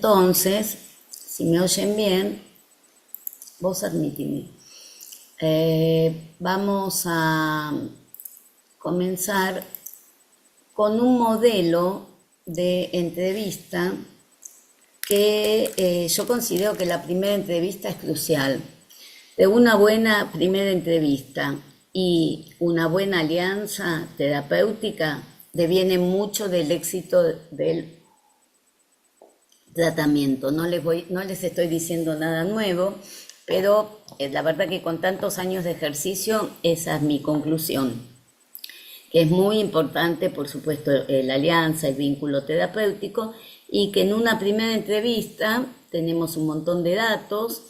Entonces, si me oyen bien, vos admitime. Vamos a comenzar con un modelo de entrevista que yo considero que la primera entrevista es crucial. De una buena primera entrevista y una buena alianza terapéutica deviene mucho del éxito del tratamiento. No les estoy diciendo nada nuevo, pero la verdad que con tantos años de ejercicio esa es mi conclusión, que es muy importante, por supuesto, la alianza, el vínculo terapéutico, y que en una primera entrevista tenemos un montón de datos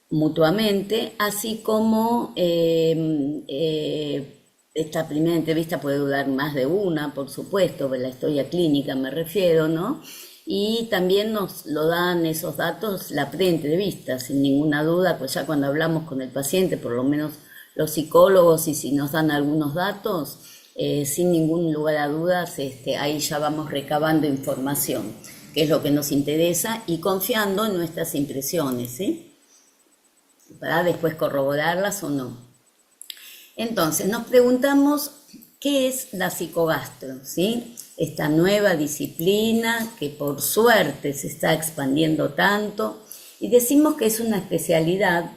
mutuamente, así como esta primera entrevista puede durar más de una, por supuesto, de la historia clínica me refiero, ¿no? Y también nos lo dan esos datos la preentrevista, sin ninguna duda, pues ya cuando hablamos con el paciente, por lo menos los psicólogos, y si nos dan algunos datos, sin ningún lugar a dudas, ahí ya vamos recabando información, que es lo que nos interesa, y confiando en nuestras impresiones, ¿sí? Para después corroborarlas o no. Entonces, nos preguntamos qué es la psicogastro, ¿sí? Esta nueva disciplina que por suerte se está expandiendo tanto, y decimos que es una especialidad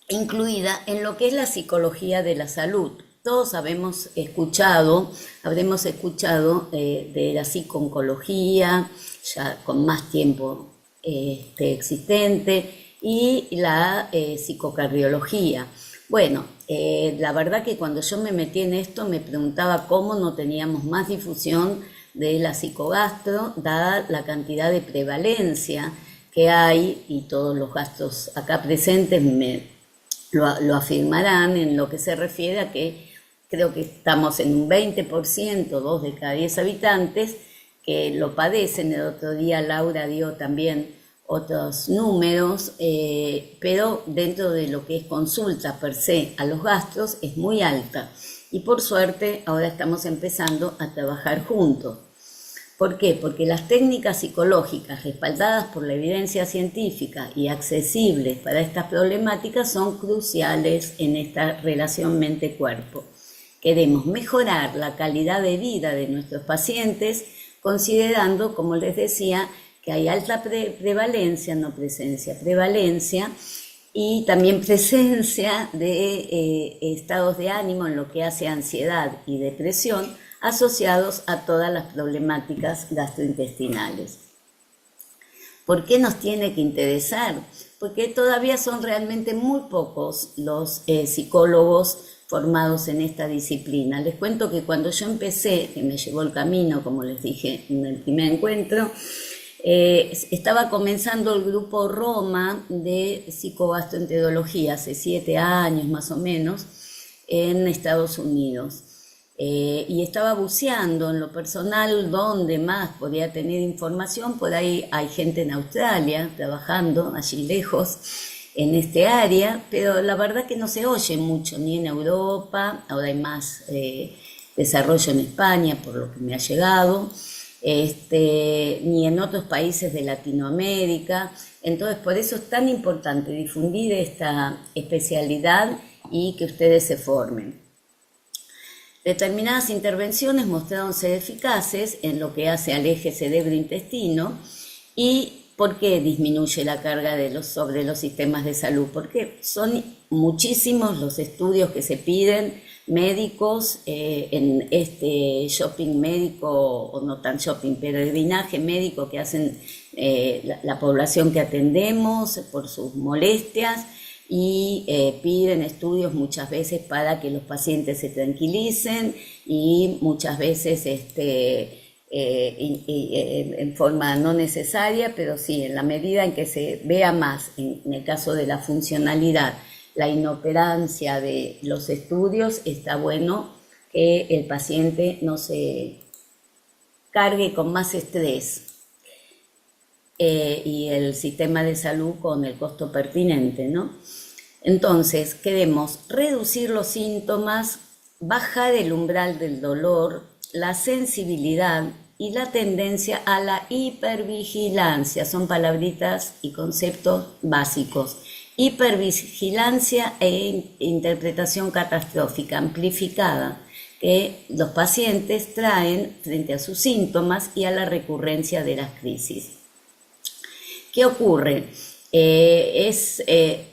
incluida en lo que es la psicología de la salud. Todos habremos escuchado de la psico-oncología, ya con más tiempo existente, y la psicocardiología. Bueno, la verdad que cuando yo me metí en esto me preguntaba cómo no teníamos más difusión de la psicogastro, dada la cantidad de prevalencia que hay, y todos los gastos acá presentes lo afirmarán en lo que se refiere a que creo que estamos en un 20%, 2 de cada 10 habitantes, que lo padecen. El otro día Laura dio también otros números, pero dentro de lo que es consulta per se a los gastos es muy alta, y por suerte ahora estamos empezando a trabajar juntos. ¿Por qué? Porque las técnicas psicológicas respaldadas por la evidencia científica y accesibles para estas problemáticas son cruciales en esta relación mente-cuerpo. Queremos mejorar la calidad de vida de nuestros pacientes, considerando, como les decía, que hay alta prevalencia, no presencia, prevalencia, y también presencia de estados de ánimo en lo que hace ansiedad y depresión asociados a todas las problemáticas gastrointestinales. ¿Por qué nos tiene que interesar? Porque todavía son realmente muy pocos los psicólogos formados en esta disciplina. Les cuento que cuando yo empecé, que me llevó el camino, como les dije en el primer encuentro, estaba comenzando el grupo Roma de psicogastroenterología hace 7 años más o menos en Estados Unidos, y estaba buceando en lo personal donde más podía tener información. Por ahí hay gente en Australia trabajando allí lejos en este área, pero la verdad que no se oye mucho ni en Europa. Ahora hay más desarrollo en España, por lo que me ha llegado, ni en otros países de Latinoamérica. Entonces, por eso es tan importante difundir esta especialidad y que ustedes se formen. Determinadas intervenciones mostraron ser eficaces en lo que hace al eje cerebro-intestino. ¿Y por qué disminuye la carga sobre los sistemas de salud? Porque son muchísimos los estudios que se piden, médicos, en este shopping médico, o no tan shopping, peregrinaje médico que hacen la población que atendemos por sus molestias, y piden estudios muchas veces para que los pacientes se tranquilicen, y muchas veces en forma no necesaria, pero sí en la medida en que se vea más, en el caso de la funcionalidad, la inoperancia de los estudios, está bueno que el paciente no se cargue con más estrés, y el sistema de salud con el costo pertinente, ¿no? Entonces, queremos reducir los síntomas, bajar el umbral del dolor, la sensibilidad y la tendencia a la hipervigilancia. Son palabritas y conceptos básicos. Hipervigilancia e interpretación catastrófica amplificada que los pacientes traen frente a sus síntomas y a la recurrencia de las crisis. ¿Qué ocurre? Es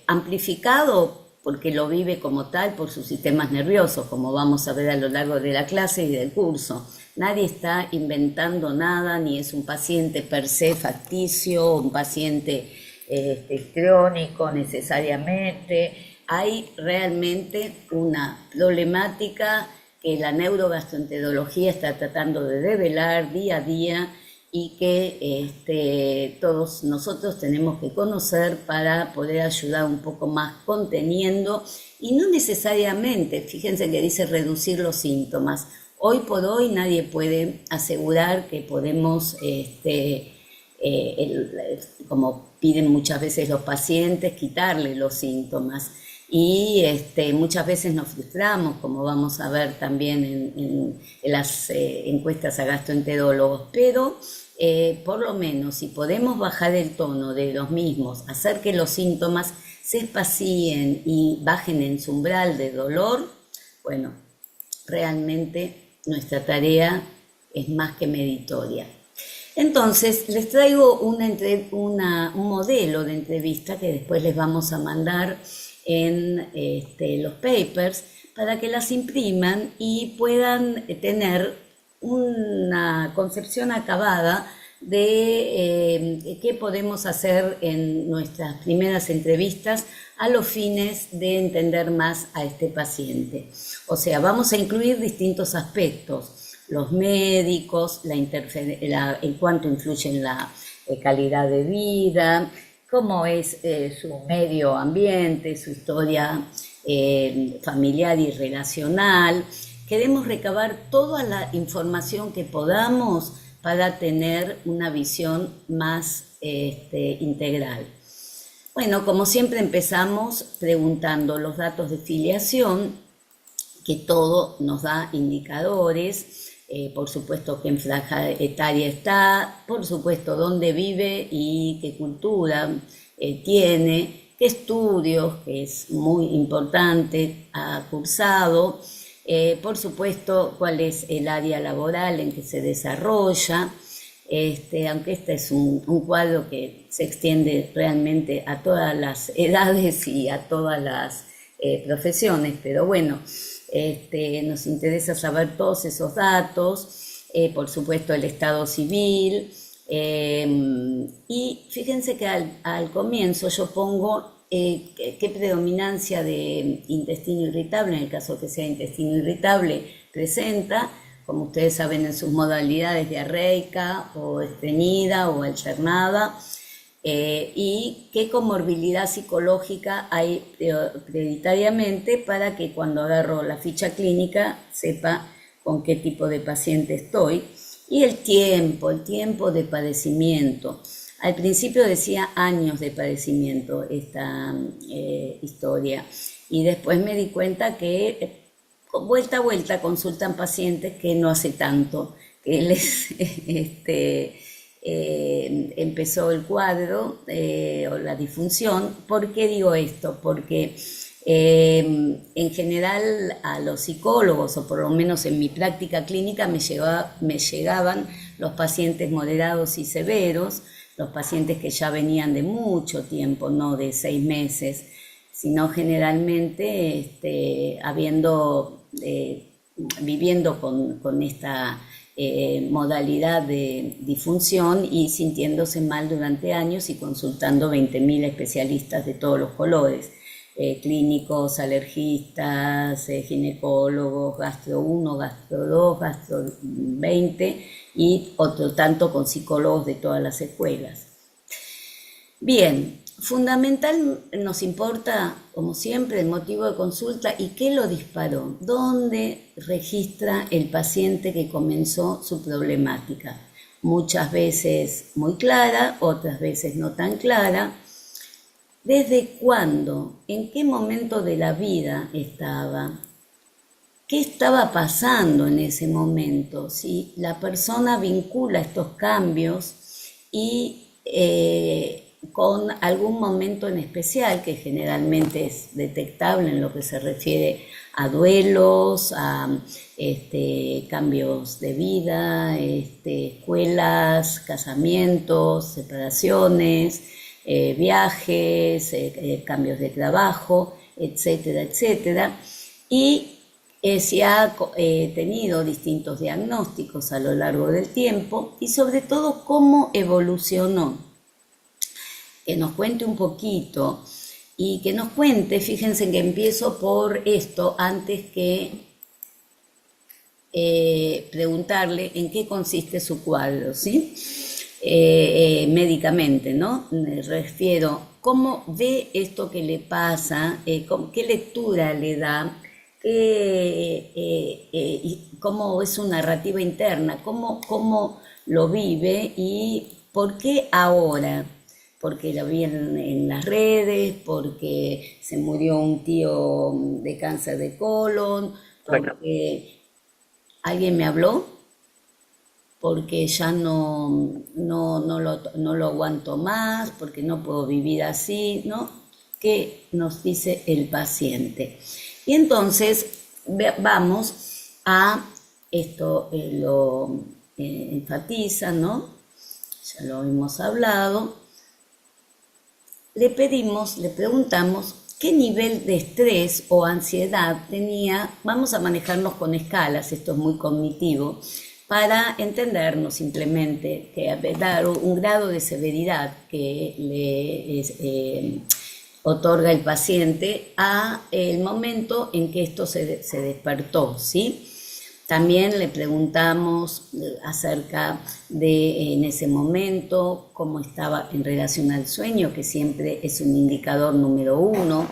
amplificado porque lo vive como tal por sus sistemas nerviosos, como vamos a ver a lo largo de la clase y del curso. Nadie está inventando nada, ni es un paciente per se facticio, un paciente crónico necesariamente. Hay realmente una problemática que la neurogastroenterología está tratando de develar día a día y que todos nosotros tenemos que conocer para poder ayudar un poco más conteniendo y no necesariamente, fíjense que dice reducir los síntomas. Hoy por hoy nadie puede asegurar que podemos, como piden muchas veces los pacientes, quitarle los síntomas. Y muchas veces nos frustramos, como vamos a ver también en las encuestas a gastroenterólogos, pero por lo menos si podemos bajar el tono de los mismos, hacer que los síntomas se espacíen y bajen en su umbral de dolor, bueno, realmente nuestra tarea es más que meritoria. Entonces, les traigo un modelo de entrevista que después les vamos a mandar en los papers para que las impriman y puedan tener una concepción acabada de qué podemos hacer en nuestras primeras entrevistas a los fines de entender más a este paciente. O sea, vamos a incluir distintos aspectos, los médicos, en cuánto influye en la calidad de vida, cómo es su medio ambiente, su historia familiar y relacional. Queremos recabar toda la información que podamos para tener una visión más integral. Bueno, como siempre empezamos preguntando los datos de filiación, que todo nos da indicadores, por supuesto qué en franja etaria está, por supuesto dónde vive y qué cultura tiene, qué estudios, que es muy importante, ha cursado, por supuesto cuál es el área laboral en que se desarrolla, aunque este es un cuadro que se extiende realmente a todas las edades y a todas las profesiones, pero bueno, nos interesa saber todos esos datos, por supuesto el estado civil, y fíjense que al comienzo yo pongo qué predominancia de intestino irritable, en el caso que sea intestino irritable, presenta, como ustedes saben en sus modalidades diarreica o estreñida o alternada, y qué comorbilidad psicológica hay prioritariamente para que cuando agarro la ficha clínica sepa con qué tipo de paciente estoy. Y el tiempo de padecimiento. Al principio decía años de padecimiento esta historia y después me di cuenta que vuelta a vuelta consultan pacientes que no hace tanto que les empezó el cuadro o la disfunción. ¿Por qué digo esto? Porque en general a los psicólogos, o por lo menos en mi práctica clínica, me llegaban los pacientes moderados y severos, los pacientes que ya venían de mucho tiempo, no de 6 meses, sino generalmente viviendo con esta modalidad de disfunción y sintiéndose mal durante años y consultando 20.000 especialistas de todos los colores, clínicos, alergistas, ginecólogos, gastro 1, gastro 2, gastro 20 y otro tanto con psicólogos de todas las escuelas. Bien, fundamental nos importa, como siempre, el motivo de consulta y qué lo disparó, dónde registra el paciente que comenzó su problemática. Muchas veces muy clara, otras veces no tan clara. ¿Desde cuándo? ¿En qué momento de la vida estaba? qué estaba pasando en ese momento, si la persona vincula estos cambios y con algún momento en especial que generalmente es detectable en lo que se refiere a duelos, a cambios de vida, escuelas, casamientos, separaciones, viajes, cambios de trabajo, etcétera, etcétera. Y se ha tenido distintos diagnósticos a lo largo del tiempo y sobre todo cómo evolucionó. Que nos cuente un poquito y que nos cuente, fíjense que empiezo por esto antes que preguntarle en qué consiste su cuadro, ¿sí? Médicamente, ¿no? Me refiero, ¿cómo ve esto que le pasa? ¿Qué lectura le da? ¿Cómo es su narrativa interna? ¿Cómo lo vive? ¿Y por qué ahora? Porque lo vi en las redes, porque se murió un tío de cáncer de colon, porque alguien me habló, porque ya no lo aguanto más, porque no puedo vivir así, ¿no? ¿Qué nos dice el paciente? Y entonces vamos a esto, lo enfatiza, ¿no? Ya lo hemos hablado. Le preguntamos qué nivel de estrés o ansiedad tenía. Vamos a manejarnos con escalas, esto es muy cognitivo, para entendernos simplemente, que dar un grado de severidad que le otorga el paciente a el momento en que esto se despertó, ¿sí? También le preguntamos acerca de en ese momento cómo estaba en relación al sueño, que siempre es un indicador número uno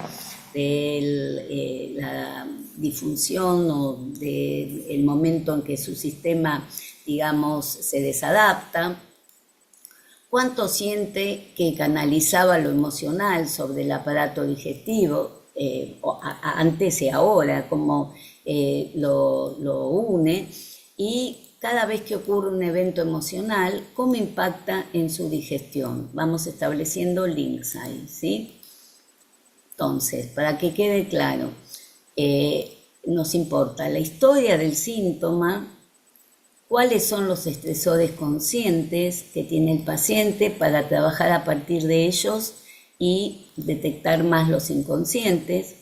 de la disfunción o del momento en que su sistema, digamos, se desadapta. ¿Cuánto siente que canalizaba lo emocional sobre el aparato digestivo antes y ahora? Como lo une, y cada vez que ocurre un evento emocional, cómo impacta en su digestión. Vamos estableciendo links ahí, ¿sí? Entonces, para que quede claro, nos importa la historia del síntoma, cuáles son los estresores conscientes que tiene el paciente para trabajar a partir de ellos y detectar más los inconscientes.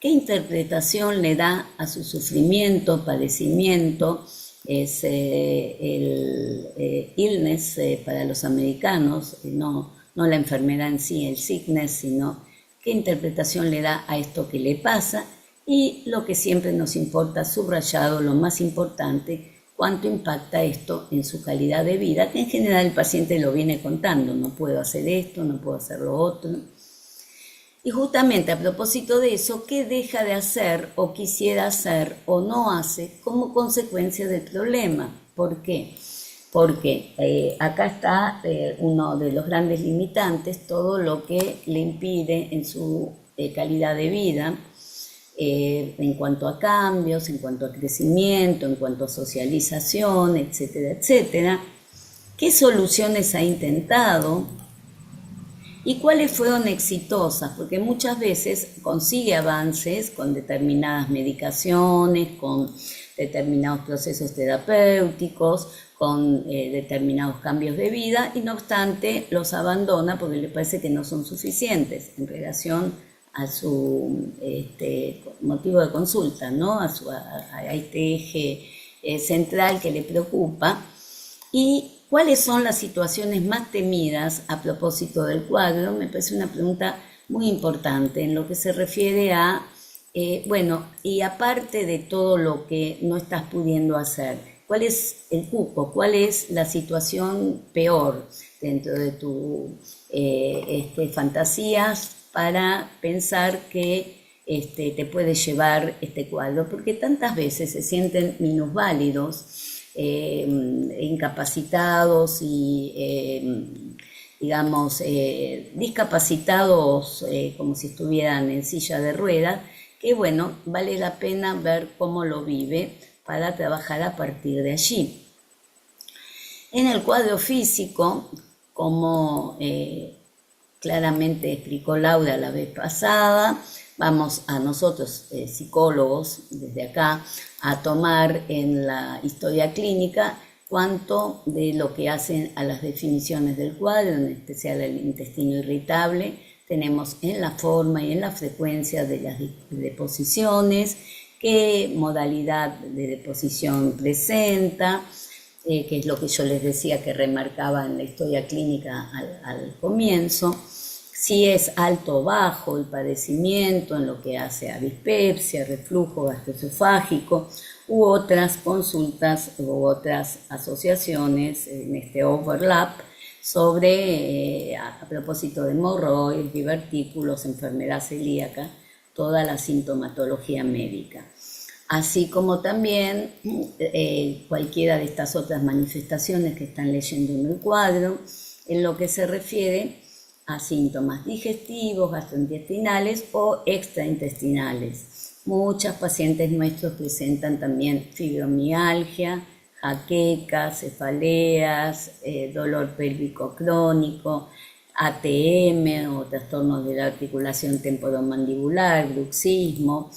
¿Qué interpretación le da a su sufrimiento, padecimiento? Es el illness para los americanos, no la enfermedad en sí, el sickness, sino qué interpretación le da a esto que le pasa, y lo que siempre nos importa, subrayado, lo más importante, cuánto impacta esto en su calidad de vida, que en general el paciente lo viene contando, no puedo hacer esto, no puedo hacer lo otro. Y justamente a propósito de eso, ¿qué deja de hacer o quisiera hacer o no hace como consecuencia del problema? ¿Por qué? Porque acá está uno de los grandes limitantes, todo lo que le impide en su calidad de vida, en cuanto a cambios, en cuanto a crecimiento, en cuanto a socialización, etcétera, etcétera. ¿Qué soluciones ha intentado? ¿Y cuáles fueron exitosas? Porque muchas veces consigue avances con determinadas medicaciones, con determinados procesos terapéuticos, con determinados cambios de vida, y no obstante los abandona porque le parece que no son suficientes en relación a su motivo de consulta, ¿no? a este eje central que le preocupa. Y ¿cuáles son las situaciones más temidas a propósito del cuadro? Me parece una pregunta muy importante en lo que se refiere a, bueno, y aparte de todo lo que no estás pudiendo hacer, ¿cuál es el cupo? ¿Cuál es la situación peor dentro de tus fantasías para pensar que te puede llevar este cuadro? Porque tantas veces se sienten minusválidos, incapacitados y digamos discapacitados como si estuvieran en silla de ruedas, que bueno, vale la pena ver cómo lo vive para trabajar a partir de allí. En el cuadro físico, como claramente explicó Laura la vez pasada, vamos a nosotros, psicólogos, desde acá, a tomar en la historia clínica cuanto de lo que hacen a las definiciones del cuadro, en especial el intestino irritable, tenemos en la forma y en la frecuencia de las deposiciones, qué modalidad de deposición presenta, que es lo que yo les decía que remarcaba en la historia clínica al comienzo, si es alto o bajo el padecimiento en lo que hace a dispepsia, reflujo gastroesofágico u otras consultas u otras asociaciones en este overlap sobre, a propósito de hemorroides, divertículos, enfermedad celíaca, toda la sintomatología médica. Así como también cualquiera de estas otras manifestaciones que están leyendo en el cuadro, en lo que se refiere a síntomas digestivos, gastrointestinales o extraintestinales. Muchas pacientes nuestros presentan también fibromialgia, jaquecas, cefaleas, dolor pélvico crónico, ATM o trastornos de la articulación temporomandibular, bruxismo,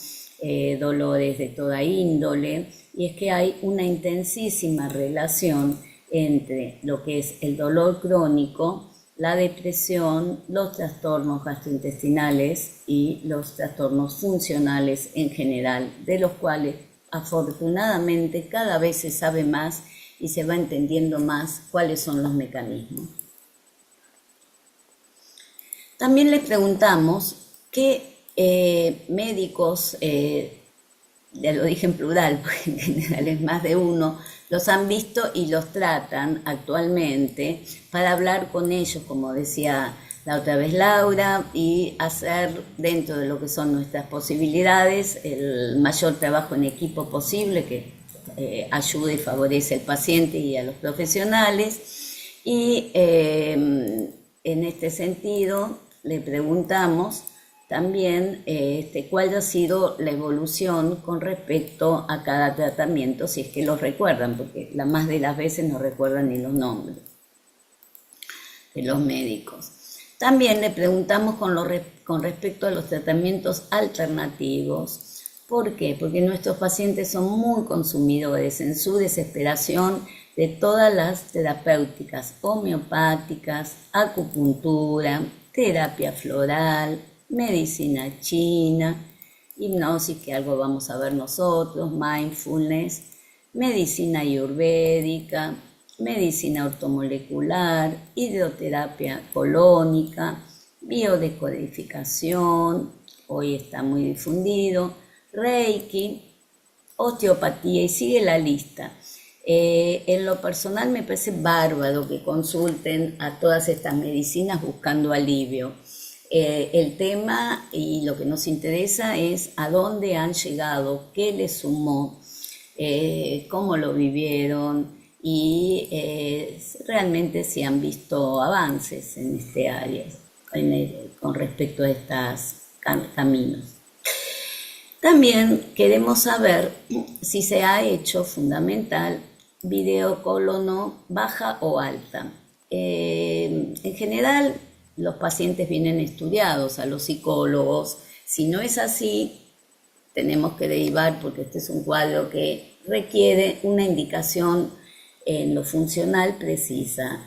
dolores de toda índole, y es que hay una intensísima relación entre lo que es el dolor crónico, la depresión, los trastornos gastrointestinales y los trastornos funcionales en general, de los cuales afortunadamente cada vez se sabe más y se va entendiendo más cuáles son los mecanismos. También le preguntamos qué médicos, ya lo dije en plural, porque en general es más de uno, los han visto y los tratan actualmente para hablar con ellos, como decía la otra vez Laura, y hacer dentro de lo que son nuestras posibilidades el mayor trabajo en equipo posible que ayude y favorece al paciente y a los profesionales. Y en este sentido le preguntamos también cuál ha sido la evolución con respecto a cada tratamiento, si es que los recuerdan, porque la más de las veces no recuerdan ni los nombres de los médicos. También le preguntamos con respecto a los tratamientos alternativos. ¿Por qué? Porque nuestros pacientes son muy consumidores en su desesperación de todas las terapéuticas homeopáticas, acupuntura, terapia floral, medicina china, hipnosis, que algo vamos a ver nosotros, mindfulness, medicina ayurvédica, medicina ortomolecular, hidroterapia colónica, biodecodificación, hoy está muy difundido, reiki, osteopatía, y sigue la lista. En lo personal me parece bárbaro que consulten a todas estas medicinas buscando alivio. El tema y lo que nos interesa es a dónde han llegado, qué les sumó, cómo lo vivieron y realmente si han visto avances en este área con respecto a estos caminos. También queremos saber si se ha hecho fundamental video cólono baja o alta. En general, los pacientes vienen estudiados a los psicólogos. Si no es así, tenemos que derivar, porque este es un cuadro que requiere una indicación en lo funcional precisa.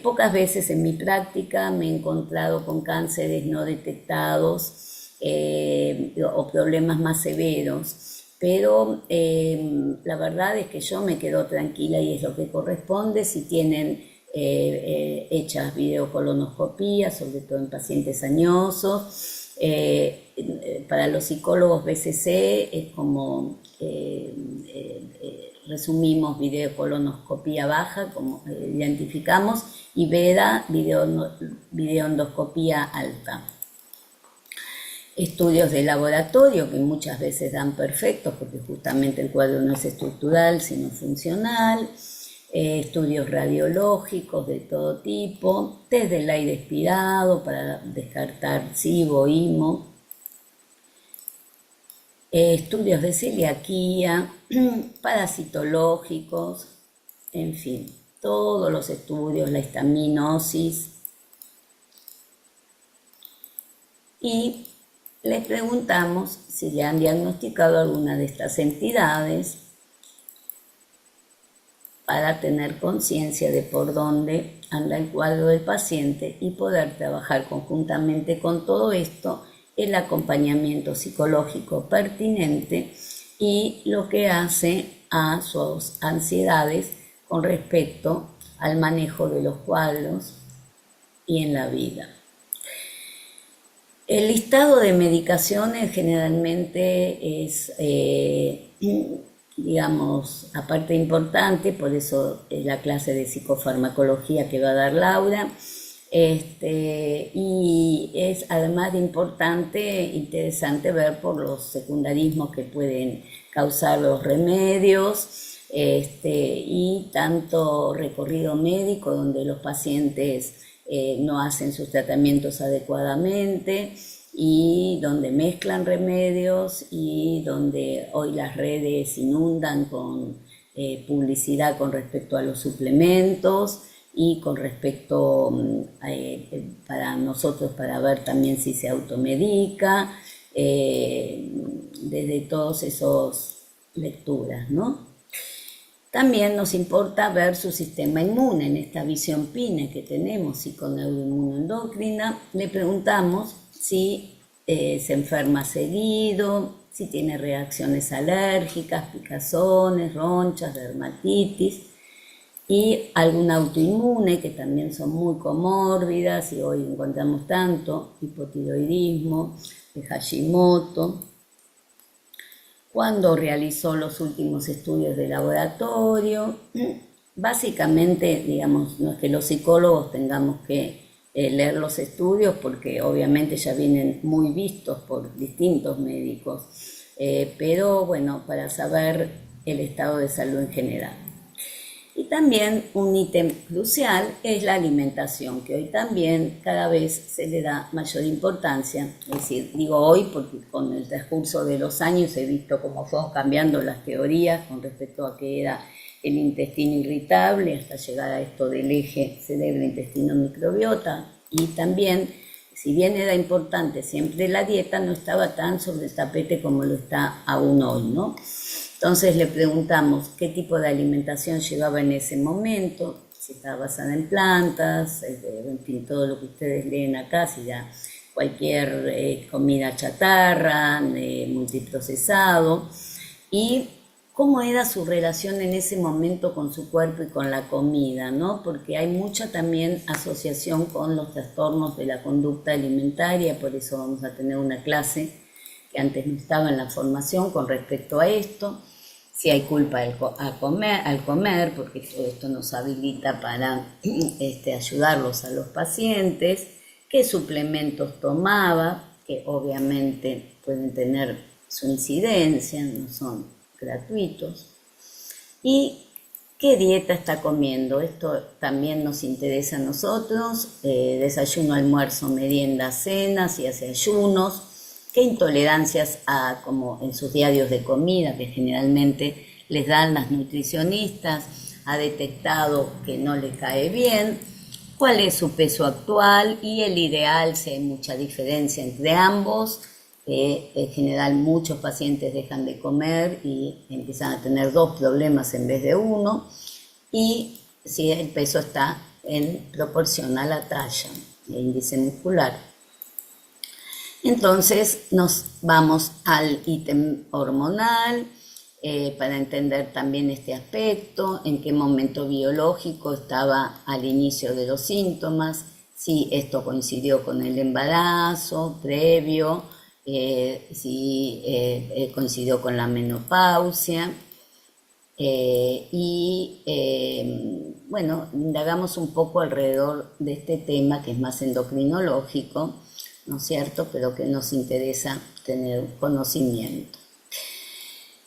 Pocas veces en mi práctica me he encontrado con cánceres no detectados o problemas más severos, pero la verdad es que yo me quedo tranquila y es lo que corresponde si tienen hechas videocolonoscopías, sobre todo en pacientes añosos. Para los psicólogos BCC es como resumimos videocolonoscopía baja, como identificamos, y VEDA, videoendoscopía alta. Estudios de laboratorio que muchas veces dan perfectos porque justamente el cuadro no es estructural sino funcional, estudios radiológicos de todo tipo, test del aire expirado para descartar SIBO, IMO, estudios de celiaquía, parasitológicos, en fin, todos los estudios, la histaminosis. Y les preguntamos si le han diagnosticado alguna de estas entidades para tener conciencia de por dónde anda el cuadro del paciente y poder trabajar conjuntamente con todo esto el acompañamiento psicológico pertinente y lo que hace a sus ansiedades con respecto al manejo de los cuadros y en la vida. El listado de medicaciones generalmente es, digamos, aparte importante, por eso la clase de psicofarmacología que va a dar Laura, y es además de importante, interesante ver por los secundarismos que pueden causar los remedios, y tanto recorrido médico donde los pacientes no hacen sus tratamientos adecuadamente y donde mezclan remedios y donde hoy las redes inundan con publicidad con respecto a los suplementos y con respecto para nosotros para ver también si se automedica, desde todas esas lecturas, ¿no? También nos importa ver su sistema inmune en esta visión PINE que tenemos, psiconeuroinmunoendocrina. Le preguntamos si se enferma seguido, si tiene reacciones alérgicas, picazones, ronchas, dermatitis y algún autoinmune que también son muy comórbidas y hoy encontramos tanto, hipotiroidismo, de Hashimoto. Cuando realizó los últimos estudios de laboratorio, básicamente, digamos, no es que los psicólogos tengamos que leer los estudios porque obviamente ya vienen muy vistos por distintos médicos, pero bueno, para saber el estado de salud en general. Y también un ítem crucial es la alimentación, que hoy también cada vez se le da mayor importancia. Es decir, digo hoy porque con el transcurso de los años he visto cómo fueron cambiando las teorías con respecto a qué era el intestino irritable hasta llegar a esto del eje cerebro-intestino-microbiota. Y también, si bien era importante siempre la dieta, no estaba tan sobre el tapete como lo está aún hoy, ¿no? Entonces le preguntamos qué tipo de alimentación llevaba en ese momento, si estaba basada en plantas, en fin, todo lo que ustedes leen acá, si ya cualquier comida chatarra, multiprocesado, y cómo era su relación en ese momento con su cuerpo y con la comida, ¿no? Porque hay mucha también asociación con los trastornos de la conducta alimentaria, por eso vamos a tener una clase que antes no estaba en la formación con respecto a esto. Si hay culpa al comer, porque todo esto nos habilita para ayudarlos a los pacientes, qué suplementos tomaba, que obviamente pueden tener su incidencia, no son gratuitos, y qué dieta está comiendo. Esto también nos interesa a nosotros, desayuno, almuerzo, merienda, cena, si hace ayunos, qué intolerancias como en sus diarios de comida que generalmente les dan las nutricionistas, ha detectado que no le cae bien, cuál es su peso actual y el ideal, si hay mucha diferencia entre ambos. En general muchos pacientes dejan de comer y empiezan a tener dos problemas en vez de uno, y si el peso está en proporción a la talla, el índice muscular. Entonces nos vamos al ítem hormonal para entender también este aspecto, en qué momento biológico estaba al inicio de los síntomas, si esto coincidió con el embarazo previo, si coincidió con la menopausia, bueno, indagamos un poco alrededor de este tema que es más endocrinológico, ¿no es cierto?, pero que nos interesa tener conocimiento.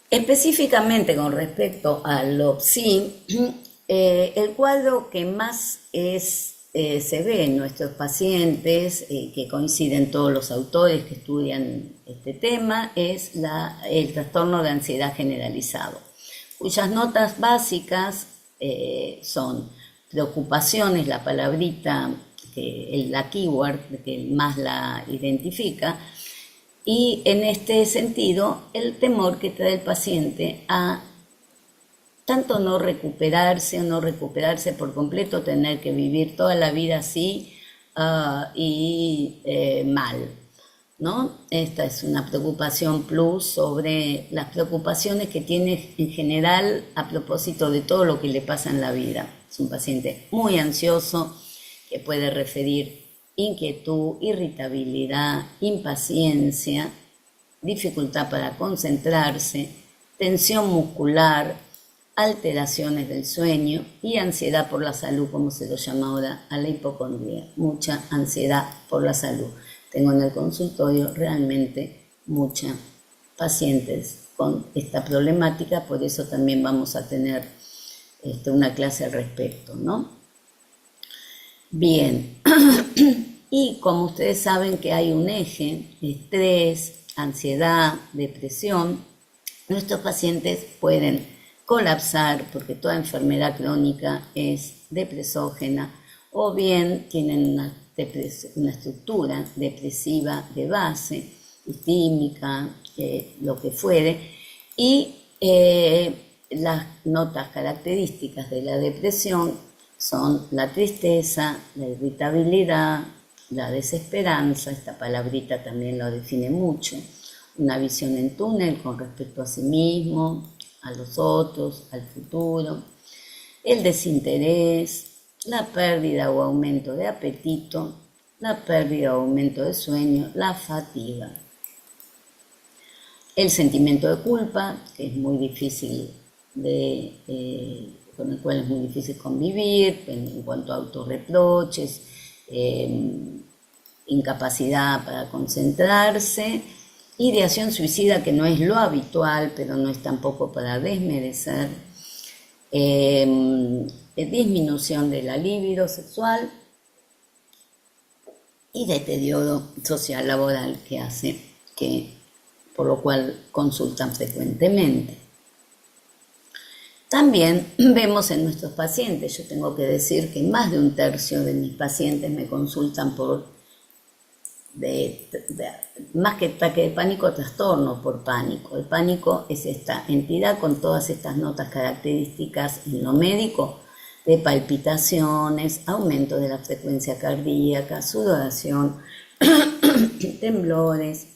Específicamente con respecto al OPSI, el cuadro que más es se ve en nuestros pacientes, que coinciden todos los autores que estudian este tema, es el trastorno de ansiedad generalizado, cuyas notas básicas son preocupaciones, la palabrita, la keyword que más la identifica, y en este sentido el temor que trae el paciente a tanto no recuperarse o no recuperarse por completo, tener que vivir toda la vida así y mal, ¿no? Esta es una preocupación plus sobre las preocupaciones que tiene en general a propósito de todo lo que le pasa en la vida. Es un paciente muy ansioso que puede referir inquietud, irritabilidad, impaciencia, dificultad para concentrarse, tensión muscular, alteraciones del sueño y ansiedad por la salud, como se lo llama ahora a la hipocondría. Mucha ansiedad por la salud. Tengo en el consultorio realmente muchas pacientes con esta problemática, por eso también vamos a tener una clase al respecto, ¿no? Bien, y como ustedes saben que hay un eje, estrés, ansiedad, depresión, nuestros pacientes pueden colapsar porque toda enfermedad crónica es depresógena o bien tienen una estructura depresiva de base, distímica, lo que fuere, y las notas características de la depresión son la tristeza, la irritabilidad, la desesperanza, esta palabrita también lo define mucho, una visión en túnel con respecto a sí mismo, a los otros, al futuro, el desinterés, la pérdida o aumento de apetito, la pérdida o aumento de sueño, la fatiga, el sentimiento de culpa, que es muy difícil con el cual es muy difícil convivir en cuanto a autorreproches, incapacidad para concentrarse, ideación suicida, que no es lo habitual, pero no es tampoco para desmerecer, disminución de la libido sexual y deterioro social laboral que hace que, por lo cual consultan frecuentemente. También vemos en nuestros pacientes, yo tengo que decir que más de un tercio de mis pacientes me consultan por más que ataque de pánico, trastorno por pánico. El pánico es esta entidad con todas estas notas características en lo médico de palpitaciones, aumento de la frecuencia cardíaca, sudoración, temblores,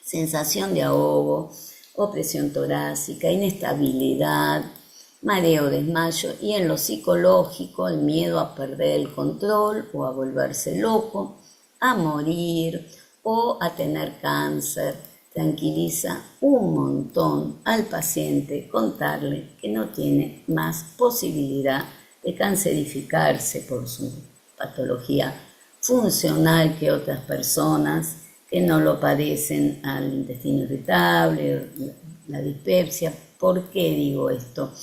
sensación de ahogo, opresión torácica, inestabilidad, mareo, desmayo, y en lo psicológico el miedo a perder el control o a volverse loco, a morir o a tener cáncer. Tranquiliza un montón al paciente contarle que no tiene más posibilidad de cancerificarse por su patología funcional que otras personas que no lo padecen, al intestino irritable, la dispepsia. ¿Por qué digo esto?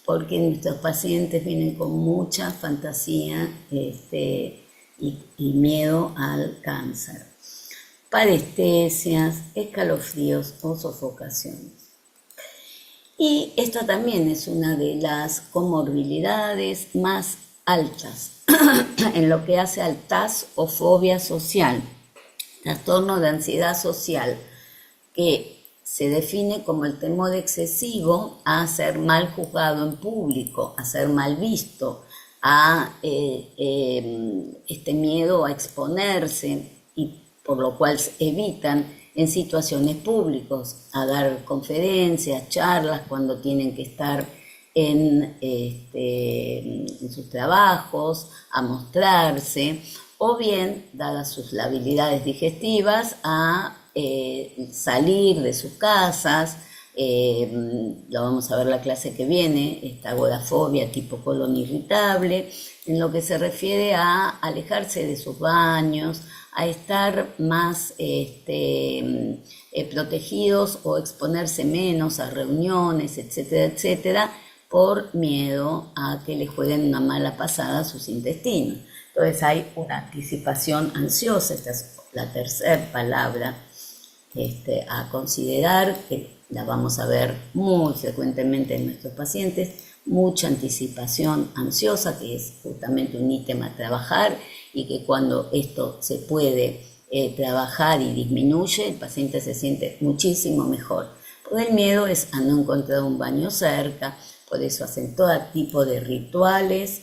Porque nuestros pacientes vienen con mucha fantasía y miedo al cáncer, parestesias, escalofríos o sofocaciones. Y esto también es una de las comorbilidades más altas en lo que hace al TAS o fobia social, trastorno de ansiedad social, que se define como el temor excesivo a ser mal juzgado en público, a ser mal visto, a este miedo a exponerse, y por lo cual evitan en situaciones públicas a dar conferencias, charlas cuando tienen que estar en sus trabajos, a mostrarse, o bien, dadas sus labilidades digestivas, a salir de sus casas. Lo vamos a ver la clase que viene, esta agorafobia tipo colon irritable, en lo que se refiere a alejarse de sus baños, a estar más protegidos o exponerse menos a reuniones, etcétera, etcétera, por miedo a que les jueguen una mala pasada a sus intestinos. Entonces hay una anticipación ansiosa, esta es la tercera palabra a considerar, que la vamos a ver muy frecuentemente en nuestros pacientes, mucha anticipación ansiosa, que es justamente un ítem a trabajar, y que cuando esto se puede trabajar y disminuye, el paciente se siente muchísimo mejor. Porque el miedo es a no encontrar un baño cerca, por eso hacen todo tipo de rituales.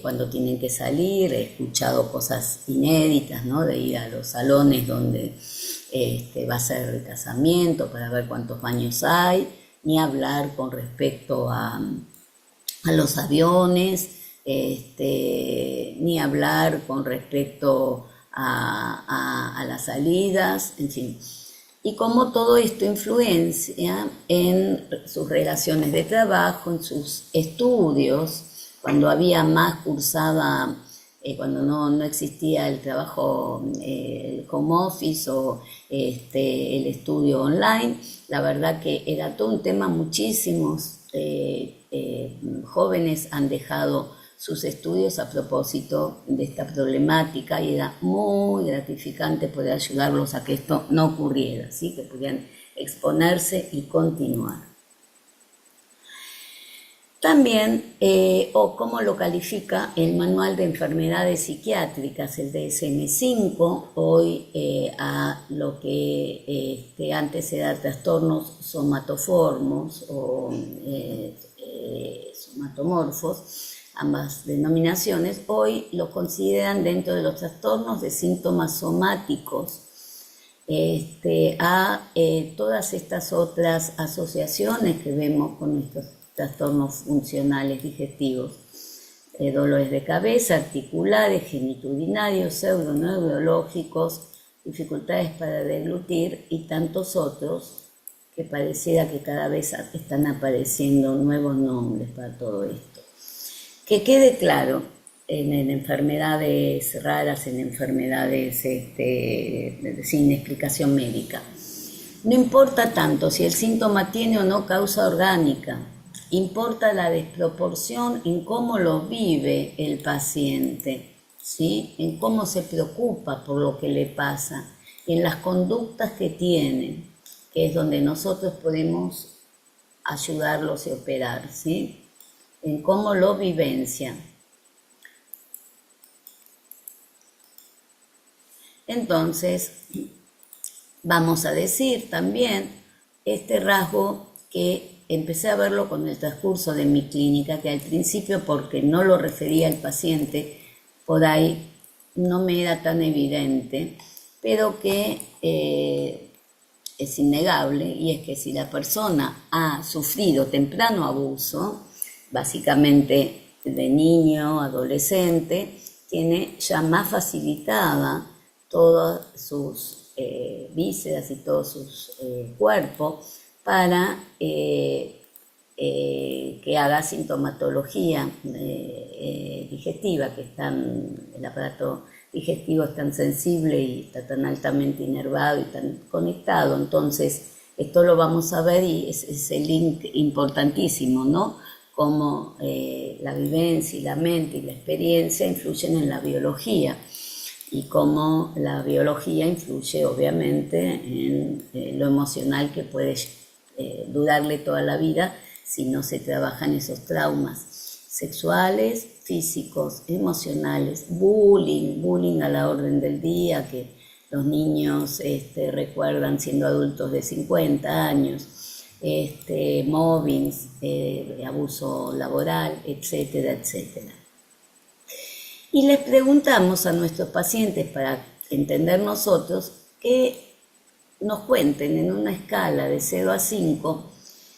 Cuando tienen que salir, he escuchado cosas inéditas, ¿no? De ir a los salones donde va a ser el casamiento para ver cuántos baños hay, ni hablar con respecto a los aviones, ni hablar con respecto a las salidas, en fin. Y cómo todo esto influencia en sus relaciones de trabajo, en sus estudios, cuando había más cursada, cuando no existía el trabajo, el home office o el estudio online, la verdad que era todo un tema. Muchísimos jóvenes han dejado sus estudios a propósito de esta problemática, y era muy gratificante poder ayudarlos a que esto no ocurriera, ¿sí? Que pudieran exponerse y continuar. También, o cómo lo califica el Manual de Enfermedades Psiquiátricas, el DSM-5, hoy a lo que antes era trastornos somatoformos o somatomorfos, ambas denominaciones, hoy lo consideran dentro de los trastornos de síntomas somáticos, a todas estas otras asociaciones que vemos con estos trastornos funcionales digestivos, dolores de cabeza, articulares, genitudinarios, pseudoneurológicos, dificultades para deglutir y tantos otros que pareciera que cada vez están apareciendo nuevos nombres para todo esto. Que quede claro, en enfermedades raras, en enfermedades sin explicación médica, no importa tanto si el síntoma tiene o no causa orgánica, importa la desproporción en cómo lo vive el paciente, ¿sí? En cómo se preocupa por lo que le pasa, en las conductas que tiene, que es donde nosotros podemos ayudarlos y operar, ¿sí? En cómo lo vivencia. Entonces, vamos a decir también este rasgo que empecé a verlo con el transcurso de mi clínica, que al principio, porque no lo refería al paciente, por ahí no me era tan evidente, pero que es innegable, y es que si la persona ha sufrido temprano abuso, básicamente de niño, adolescente, tiene ya más facilitada todas sus vísceras y todo su cuerpo para que haga sintomatología digestiva, que el aparato digestivo es tan sensible y está tan altamente inervado y tan conectado. Entonces, esto lo vamos a ver, y es el link importantísimo, ¿no? Cómo la vivencia y la mente y la experiencia influyen en la biología, y cómo la biología influye obviamente en lo emocional, que puede durarle toda la vida si no se trabajan esos traumas sexuales, físicos, emocionales, bullying a la orden del día, que los niños recuerdan siendo adultos de 50 años, mobbing, abuso laboral, etcétera, etcétera. Y les preguntamos a nuestros pacientes, para entender nosotros, que nos cuenten en una escala de 0 a 5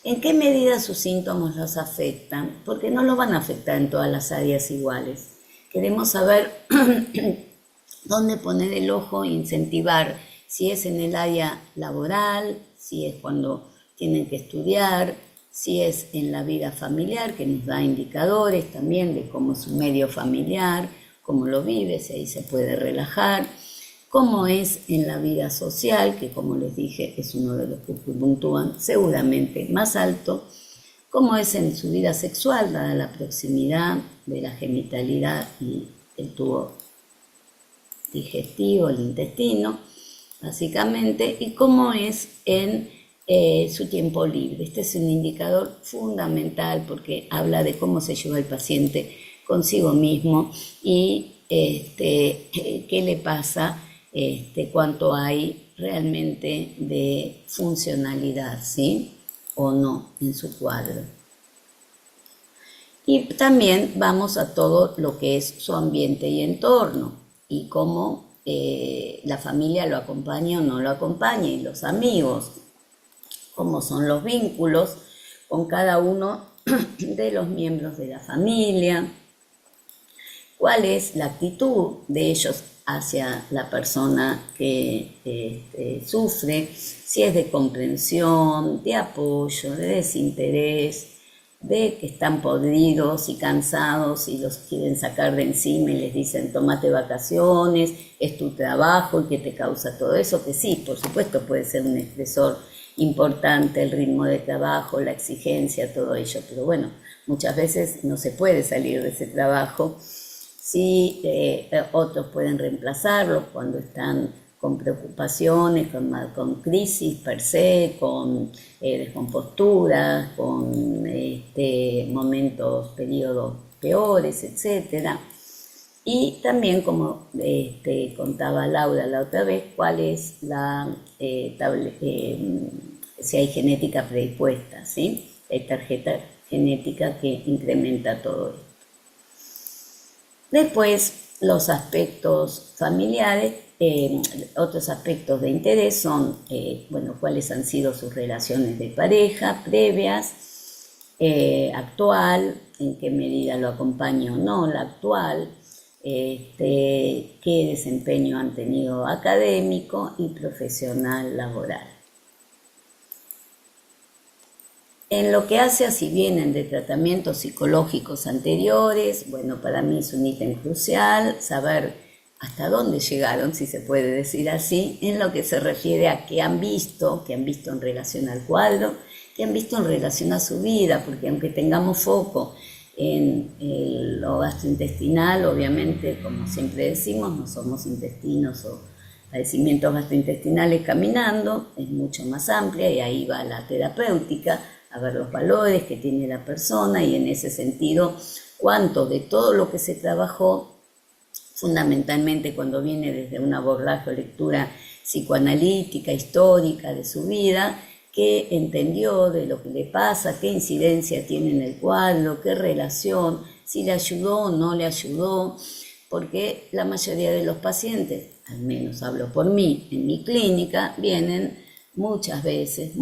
en qué medida sus síntomas los afectan, porque no los van a afectar en todas las áreas iguales. Queremos saber dónde poner el ojo e incentivar, si es en el área laboral, si es cuando tienen que estudiar, si es en la vida familiar, que nos da indicadores también de cómo es su medio familiar, cómo lo vive, si ahí se puede relajar, cómo es en la vida social, que como les dije es uno de los que puntúan seguramente más alto, cómo es en su vida sexual, dada la proximidad de la genitalidad y el tubo digestivo, el intestino, básicamente, y cómo es en su tiempo libre. Este es un indicador fundamental porque habla de cómo se lleva el paciente consigo mismo y qué le pasa, cuánto hay realmente de funcionalidad, ¿sí? O no en su cuadro. Y también vamos a todo lo que es su ambiente y entorno y cómo la familia lo acompaña o no lo acompaña, y los amigos, cómo son los vínculos con cada uno de los miembros de la familia, cuál es la actitud de ellos hacia la persona que sufre, si es de comprensión, de apoyo, de desinterés, de que están podridos y cansados y los quieren sacar de encima y les dicen tómate vacaciones, es tu trabajo y que te causa todo eso, que sí, por supuesto puede ser un estresor importante, el ritmo de trabajo, la exigencia, todo ello, pero bueno, muchas veces no se puede salir de ese trabajo. Sí, otros pueden reemplazarlo cuando están con preocupaciones, con crisis per se, con descomposturas, con momentos, periodos peores, etc. Y también, como contaba Laura la otra vez, cuál es la si hay genética predispuesta, ¿sí? Hay tarjeta genética que incrementa todo esto. Después, los aspectos familiares, otros aspectos de interés son, cuáles han sido sus relaciones de pareja previas, actual, en qué medida lo acompaña o no la actual, qué desempeño han tenido académico y profesional laboral. En lo que hace a si vienen de tratamientos psicológicos anteriores, bueno, para mí es un ítem crucial saber hasta dónde llegaron, si se puede decir así, en lo que se refiere a qué han visto en relación al cuadro, qué han visto en relación a su vida, porque aunque tengamos foco en lo gastrointestinal, obviamente, como siempre decimos, no somos intestinos o padecimientos gastrointestinales caminando, es mucho más amplia y ahí va la terapéutica, a ver los valores que tiene la persona y en ese sentido cuánto de todo lo que se trabajó, fundamentalmente cuando viene desde un abordaje o lectura psicoanalítica, histórica de su vida, qué entendió de lo que le pasa, qué incidencia tiene en el cuadro, qué relación, si le ayudó o no le ayudó, porque la mayoría de los pacientes, al menos hablo por mí, en mi clínica, vienen muchas veces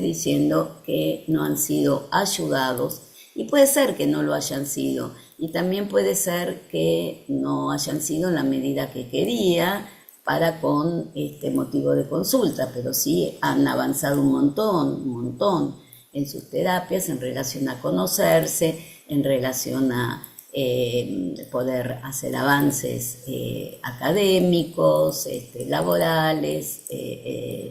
diciendo que no han sido ayudados, y puede ser que no lo hayan sido, y también puede ser que no hayan sido en la medida que quería para con este motivo de consulta, pero sí han avanzado un montón en sus terapias en relación a conocerse, en relación a poder hacer avances académicos, laborales,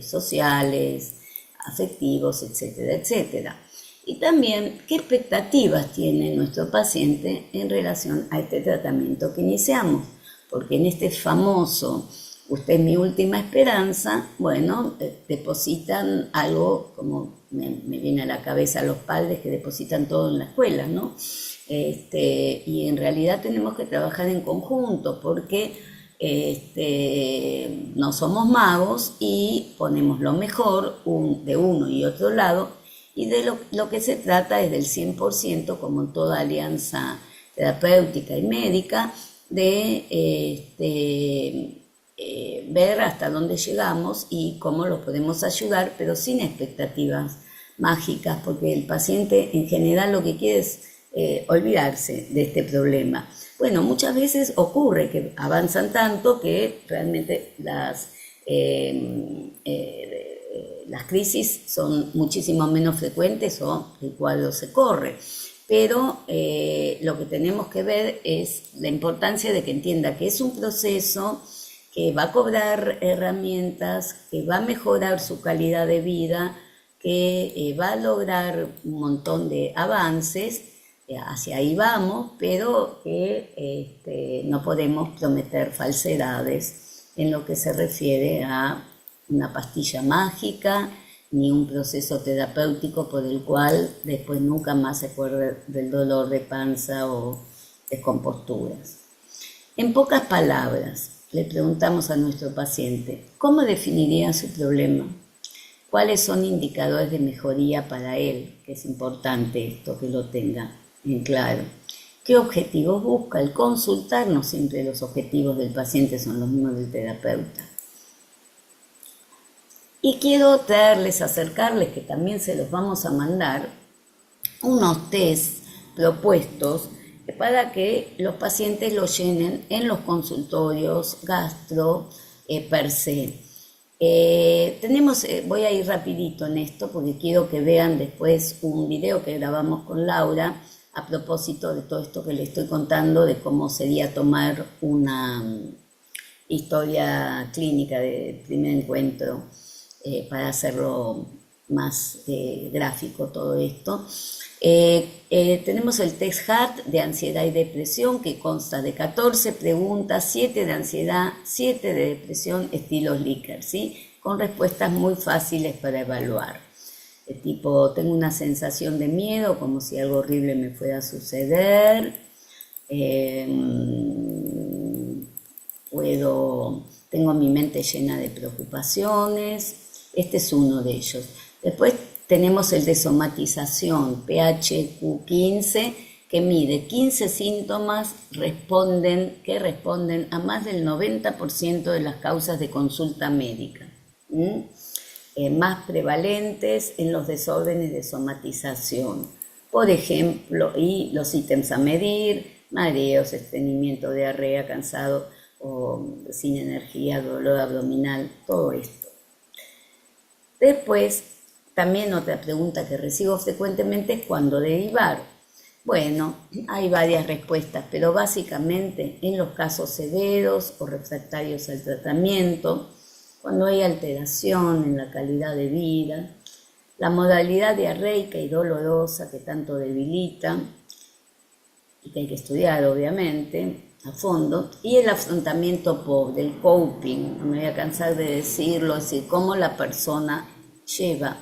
sociales, afectivos, etcétera, etcétera. Y también qué expectativas tiene nuestro paciente en relación a este tratamiento que iniciamos, porque en este famoso usted es mi última esperanza, bueno, depositan algo, como me viene a la cabeza los padres que depositan todo en la escuela, ¿no? Y en realidad tenemos que trabajar en conjunto porque no somos magos y ponemos lo mejor de uno y otro lado, y de lo que se trata es del 100%, como en toda alianza terapéutica y médica, de ver hasta dónde llegamos y cómo los podemos ayudar, pero sin expectativas mágicas, porque el paciente en general lo que quiere es olvidarse de este problema. Bueno, muchas veces ocurre que avanzan tanto que realmente las crisis son muchísimo menos frecuentes o el cuadro se corre. Pero lo que tenemos que ver es la importancia de que entienda que es un proceso que va a cobrar herramientas, que va a mejorar su calidad de vida, que va a lograr un montón de avances, hacia ahí vamos, pero que no podemos prometer falsedades en lo que se refiere a una pastilla mágica ni un proceso terapéutico por el cual después nunca más se acuerde del dolor de panza o descomposturas. En pocas palabras, le preguntamos a nuestro paciente, ¿cómo definiría su problema? ¿Cuáles son indicadores de mejoría para él? Que es importante esto, que lo tenga en claro. ¿Qué objetivos busca? Al consultar, no siempre los objetivos del paciente son los mismos del terapeuta. Y quiero traerles, acercarles, que también se los vamos a mandar, unos test propuestos para que los pacientes los llenen en los consultorios gastro per se. Voy a ir rapidito en esto porque quiero que vean después un video que grabamos con Laura a propósito de todo esto que le estoy contando, de cómo sería tomar una historia clínica de primer encuentro para hacerlo más gráfico todo esto. Tenemos el test HAT de ansiedad y depresión, que consta de 14 preguntas, 7 de ansiedad, 7 de depresión, estilos Likert, ¿sí? Con respuestas muy fáciles para evaluar. De tipo, tengo una sensación de miedo, como si algo horrible me fuera a suceder. Tengo mi mente llena de preocupaciones. Este es uno de ellos. Después tenemos el de somatización, PHQ-15, que mide 15 síntomas que responden a más del 90% de las causas de consulta médica, más prevalentes en los desórdenes de somatización. Por ejemplo, y los ítems a medir: mareos, estreñimiento, diarrea, cansado o sin energía, dolor abdominal, todo esto. Después, también otra pregunta que recibo frecuentemente es ¿cuándo derivar? Bueno, hay varias respuestas, pero básicamente en los casos severos o refractarios al tratamiento, cuando hay alteración en la calidad de vida, la modalidad diarreica y dolorosa que tanto debilita y que hay que estudiar obviamente a fondo, y el afrontamiento pobre, el coping, no me voy a cansar de decirlo, es decir, cómo la persona lleva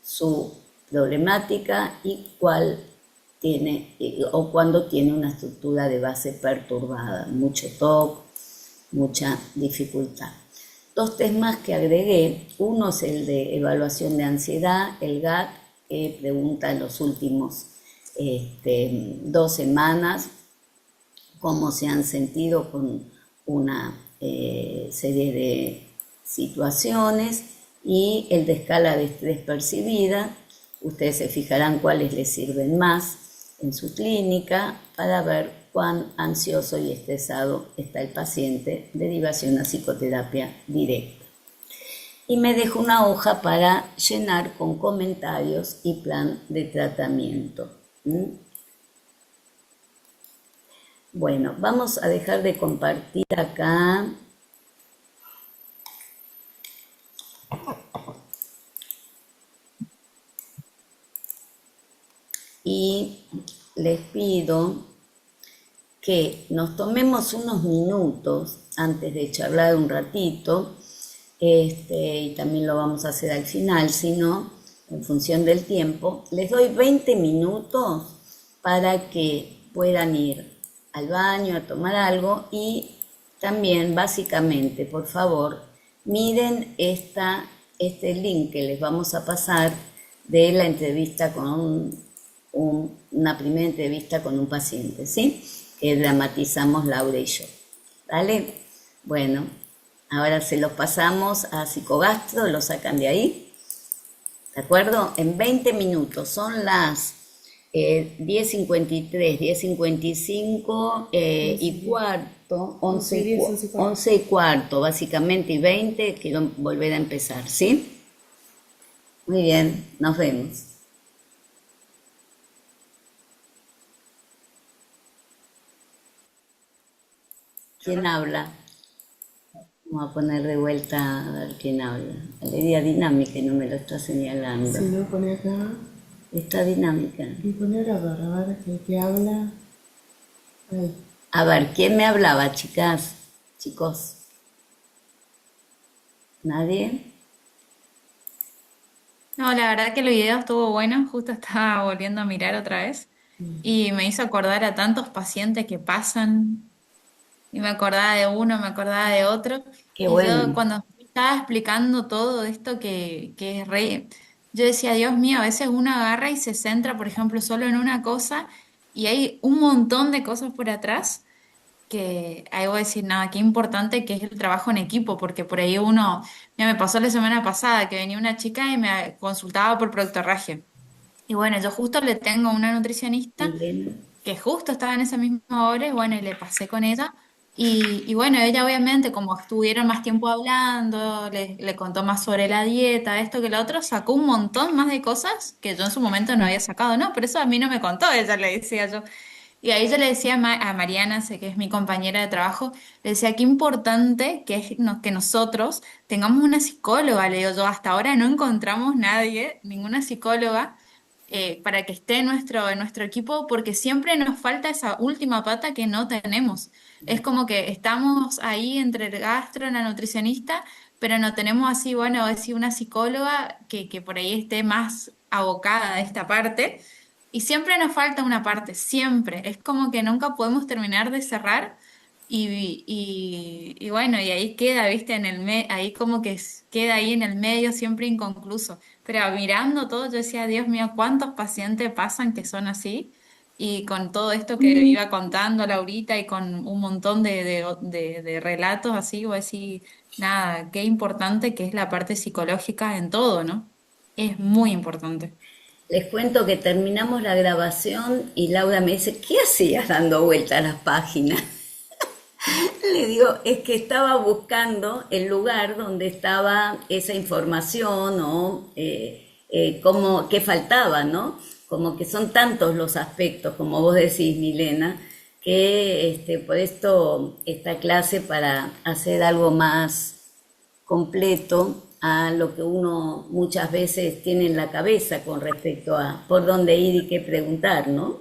su problemática y cuando tiene una estructura de base perturbada, mucho TOC, mucha dificultad. Dos test más que agregué: uno es el de evaluación de ansiedad, el GAT, que pregunta en los últimos 2 semanas cómo se han sentido con una serie de situaciones, y el de escala de estrés percibida. Ustedes se fijarán cuáles les sirven más en su clínica para ver cuán ansioso y estresado está el paciente, derivación a psicoterapia directa. Y me dejo una hoja para llenar con comentarios y plan de tratamiento. Bueno, vamos a dejar de compartir acá. Y les pido que nos tomemos unos minutos antes de charlar un ratito, y también lo vamos a hacer al final, si no, en función del tiempo. Les doy 20 minutos para que puedan ir al baño a tomar algo, y también básicamente, por favor, miren este link que les vamos a pasar de la entrevista una primera entrevista con un paciente, ¿sí? Que dramatizamos Laura y yo. ¿Vale? Bueno, ahora se los pasamos a Psicogastro, lo sacan de ahí. ¿De acuerdo? En 20 minutos, son las 10:53, 10:55 y cuarto, 11 y cuarto, básicamente, y 20, quiero volver a empezar, ¿sí? Muy bien, nos vemos. ¿Quién habla? Vamos a poner de vuelta a ver quién habla. Alegría dinámica y no me lo está señalando. Si no, pone acá. esta dinámica. Y poner a ver el que habla. Ay, A ver, ¿quién me hablaba, chicas? Chicos, ¿nadie? No, la verdad que el video estuvo bueno, justo estaba volviendo a mirar otra vez y me hizo acordar a tantos pacientes que pasan y me acordaba de uno, me acordaba de otro Qué y yo bueno. cuando estaba explicando todo esto que es re, yo decía, Dios mío, a veces uno agarra y se centra, por ejemplo, solo en una cosa y hay un montón de cosas por atrás que ahí voy a decir, nada, qué importante que es el trabajo en equipo, porque por ahí uno, ya me pasó la semana pasada que venía una chica y me consultaba por proctorragia. Y bueno, yo justo le tengo una nutricionista Milena. que justo estaba en esa misma hora y bueno, y le pasé con ella. Y bueno, ella obviamente, como estuvieron más tiempo hablando, le contó más sobre la dieta, esto que lo otro, sacó un montón más de cosas que yo en su momento no había sacado. No, pero eso a mí no me contó, ella le decía yo. Y ahí yo le decía a Mariana, sé que es mi compañera de trabajo, le decía qué importante que es que nosotros tengamos una psicóloga, le digo yo, hasta ahora no encontramos nadie, ninguna psicóloga, para que esté en nuestro equipo, porque siempre nos falta esa última pata que no tenemos. Es como que estamos ahí entre el gastro y la nutricionista, pero no tenemos así, bueno, así una psicóloga que por ahí esté más abocada a esta parte. Y siempre nos falta una parte, siempre. Es como que nunca podemos terminar de cerrar y bueno, y ahí queda, viste, ahí como que queda ahí en el medio siempre inconcluso. Pero mirando todo, yo decía, Dios mío, ¿cuántos pacientes pasan que son así? Y con todo esto que iba contando Laurita y con un montón de relatos así, voy a decir, nada, qué importante que es la parte psicológica en todo, ¿no? Es muy importante. Les cuento que terminamos la grabación y Laura me dice, ¿qué hacías dando vuelta a las páginas? Le digo, es que estaba buscando el lugar donde estaba esa información o cómo, qué faltaba, ¿no? Como que son tantos los aspectos, como vos decís, Milena, que por esto esta clase para hacer algo más completo a lo que uno muchas veces tiene en la cabeza con respecto a por dónde ir y qué preguntar, ¿no?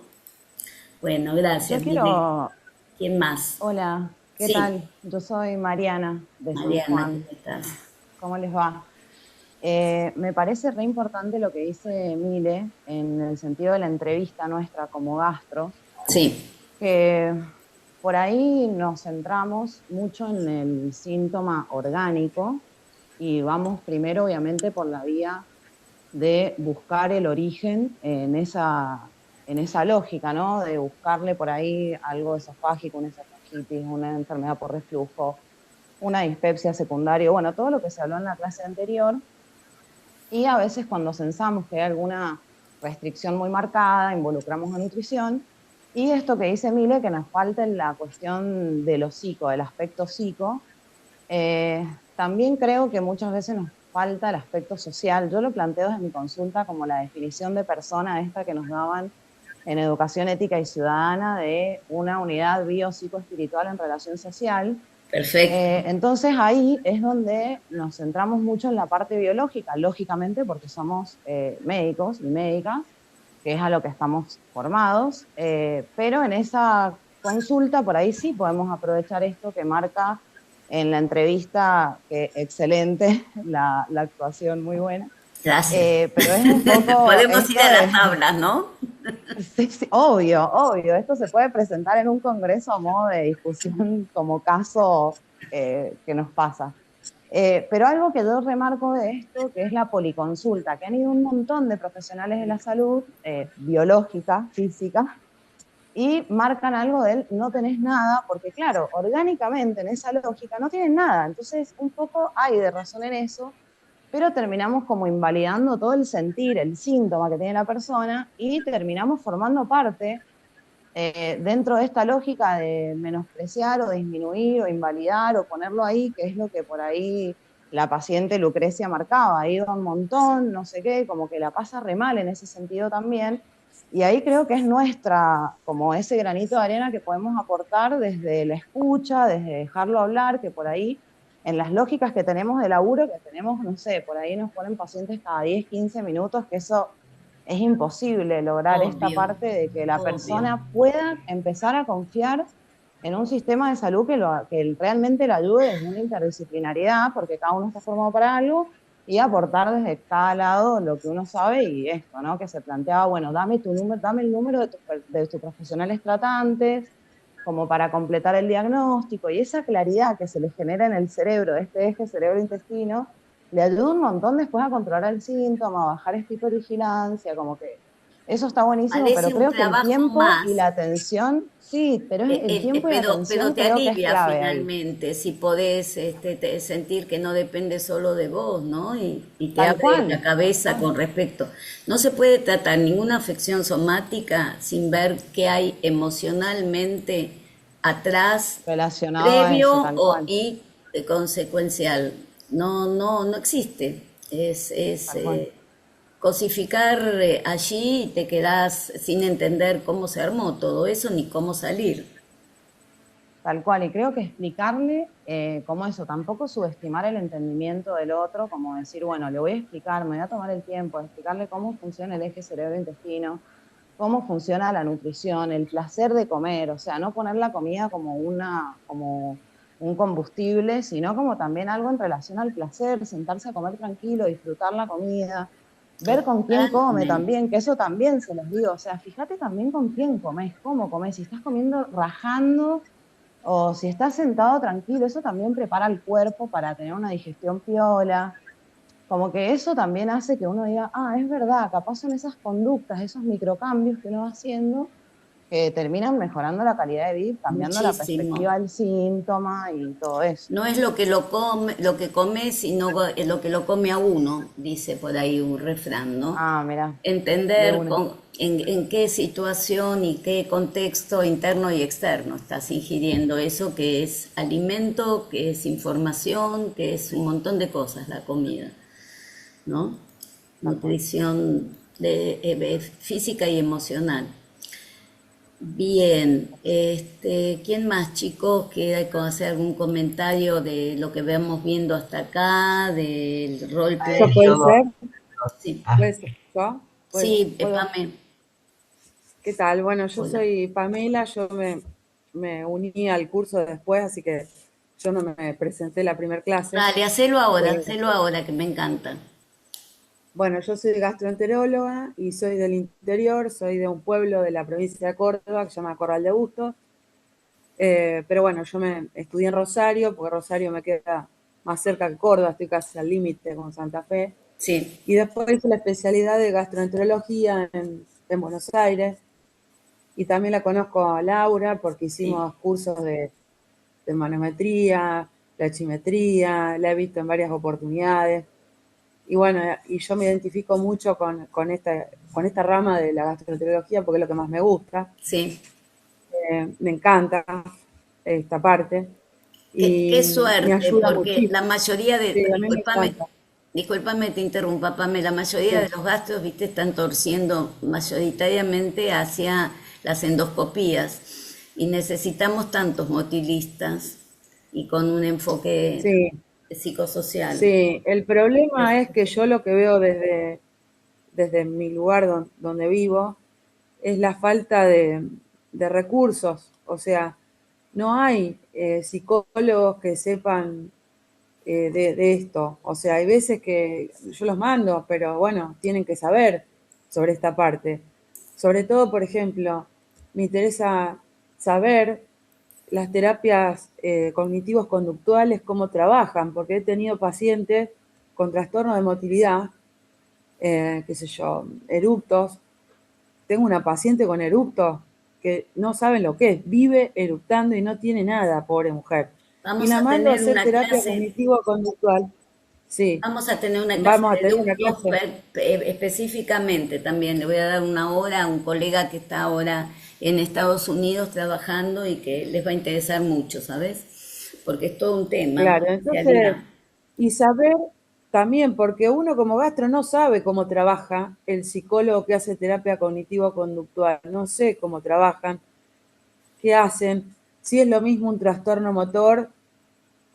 Bueno, Yo gracias, Milena. quiero, ¿Quién más? hola, ¿qué Sí, tal? Yo soy Mariana de San Mariana, ¿cómo Juan. estás? ¿Cómo les va? Me parece re importante lo que dice Mile en el sentido de la entrevista nuestra como gastro, Sí, que por ahí nos centramos mucho en el síntoma orgánico y vamos primero obviamente por la vía de buscar el origen en esa lógica, ¿no? De buscarle por ahí algo esofágico, una esofagitis, una enfermedad por reflujo, una dispepsia secundaria, bueno, todo lo que se habló en la clase anterior. Y a veces cuando censamos que hay alguna restricción muy marcada, involucramos a nutrición. Y esto que dice Mile, que nos falta en la cuestión de lo psico, del aspecto psico, eh, también creo que muchas veces nos falta el aspecto social. Yo lo planteo desde mi consulta como la definición de persona esta que nos daban en educación ética y ciudadana de una unidad bio-psicoespiritual en relación social. perfecto. Entonces ahí es donde nos centramos mucho en la parte biológica, lógicamente porque somos médicos y médicas, que es a lo que estamos formados, pero en esa consulta por ahí sí podemos aprovechar esto que marca en la entrevista, que excelente, la actuación muy buena, Gracias. pero es un poco Podemos ir esto a las de, tablas, ¿no? sí, sí, obvio, obvio, esto se puede presentar en un congreso a modo de discusión como caso que nos pasa. Pero algo que yo remarco de esto, que es la policonsulta, que han ido un montón de profesionales de la salud, biológica, física, y marcan algo del no tenés nada, porque claro, orgánicamente en esa lógica no tienen nada, entonces un poco hay de razón en eso, pero terminamos como invalidando todo el sentir, el síntoma que tiene la persona y terminamos formando parte dentro de esta lógica de menospreciar o disminuir o invalidar o ponerlo ahí, que es lo que por ahí la paciente Lucrecia marcaba, ha ido un montón, no sé qué, como que la pasa re mal en ese sentido también. Y ahí creo que es nuestra, como ese granito de arena que podemos aportar desde la escucha, desde dejarlo hablar, que por ahí en las lógicas que tenemos de laburo, que tenemos, no sé, por ahí nos ponen pacientes cada 10, 15 minutos, que eso es imposible lograr esta Obvio, parte de que la obvio. persona pueda empezar a confiar en un sistema de salud que realmente lo ayude desde una interdisciplinariedad, porque cada uno está formado para algo, y aportar desde cada lado lo que uno sabe y esto, ¿no? Que se planteaba, bueno, dame tu número, dame el número de tus profesionales tratantes, como para completar el diagnóstico, y esa claridad que se le genera en el cerebro, de este eje cerebro-intestino, le ayuda un montón después a controlar el síntoma, a bajar esta hipervigilancia, como que eso está buenísimo, pero Parece un creo que el trabajo tiempo y más. la atención, sí, pero el tiempo y la Pero atención te creo que es alivia clave ahí. finalmente si podés sentir que no depende solo de vos, ¿no? Y te Tal abre la cual, tal cabeza cual. con respecto. No se puede tratar ninguna afección somática sin ver qué hay emocionalmente atrás, Relacionado a eso, previo tal cual, y consecuencial. No existe. Es tal cual. cosificar allí y te quedás sin entender cómo se armó todo eso ni cómo salir. Tal cual, y creo que explicarle cómo eso, tampoco subestimar el entendimiento del otro, como decir, bueno, le voy a explicar, me voy a tomar el tiempo de explicarle cómo funciona el eje cerebro-intestino, cómo funciona la nutrición, el placer de comer, o sea, no poner la comida como un combustible, sino como también algo en relación al placer, sentarse a comer tranquilo, disfrutar la comida, ver con quién come Totalmente. también, que eso también se los digo, o sea, fíjate también con quién comes, cómo comes, si estás comiendo rajando o si estás sentado tranquilo, eso también prepara el cuerpo para tener una digestión piola. Como que eso también hace que uno diga, ah, es verdad, capaz son esas conductas, esos microcambios que uno va haciendo que terminan mejorando la calidad de vida, cambiando la Muchísimo. perspectiva del síntoma y todo eso. No es lo que lo come, lo que come, sino lo que lo come a uno, dice por ahí un refrán, ¿no? Ah, mira, de Entender una. en qué situación y qué contexto interno y externo estás ingiriendo eso que es alimento, que es información, que es un montón de cosas la comida, ¿no? Tal cual. Nutrición física y emocional. Bien, ¿quién más, chicos? ¿Quiere hacer algún comentario de lo que vemos viendo hasta acá, del ¿Eso roleplay? puede ser? Sí, ¿Puede ser yo? sí, ¿Puedo? Pame, ¿Qué tal? Bueno, yo hola. soy Pamela, me uní al curso después, así que yo no me presenté la primera clase. Dale, Eh, hacelo ahora, que me encanta. bueno, yo soy gastroenteróloga y soy del interior, soy de un pueblo de la provincia de Córdoba que se llama Corral de Bustos. Pero bueno, yo me estudié en Rosario, porque Rosario me queda más cerca que Córdoba, estoy casi al límite con Santa Fe. Sí, Y después hice la especialidad de gastroenterología en Buenos Aires. Y también la conozco a Laura porque sí. hicimos cursos de manometría, la chimetría, la he visto en varias oportunidades. Y bueno, y yo me identifico mucho con esta rama de la gastroenterología porque es lo que más me gusta. Sí, Me encanta esta parte y qué me suerte, ayuda porque la muchísimo. mayoría de, Sí, a mí me discúlpame, encanta. discúlpame, te interrumpa, Pame, la mayoría de Sí. los gastos, viste, están torciendo mayoritariamente hacia las endoscopías y necesitamos tantos motilistas y con un enfoque Sí, psicosocial. sí. El problema es que yo lo que veo desde mi lugar donde vivo es la falta de recursos. O sea, no hay psicólogos que sepan de esto. O sea, hay veces que yo los mando, pero bueno, tienen que saber sobre esta parte. Sobre todo, por ejemplo, me interesa saber las terapias cognitivos conductuales, cómo trabajan, porque he tenido pacientes con trastorno de motilidad, qué sé yo, eruptos. Tengo una paciente con eruptos que no saben lo que es, vive eructando y no tiene nada, pobre mujer. Y Vamos la a mando a tener hacer una terapia clase cognitivo-conductual. Sí, Vamos a tener una clase vamos a de tener una eructos clase. específicamente también. Le voy a dar una hora a un colega que está ahora en Estados Unidos trabajando y que les va a interesar mucho, ¿sabes? Porque es todo un tema, Claro, en entonces, realidad. y saber también, porque uno como gastro no sabe cómo trabaja el psicólogo que hace terapia cognitivo-conductual, no sé cómo trabajan, qué hacen, si es lo mismo un trastorno motor,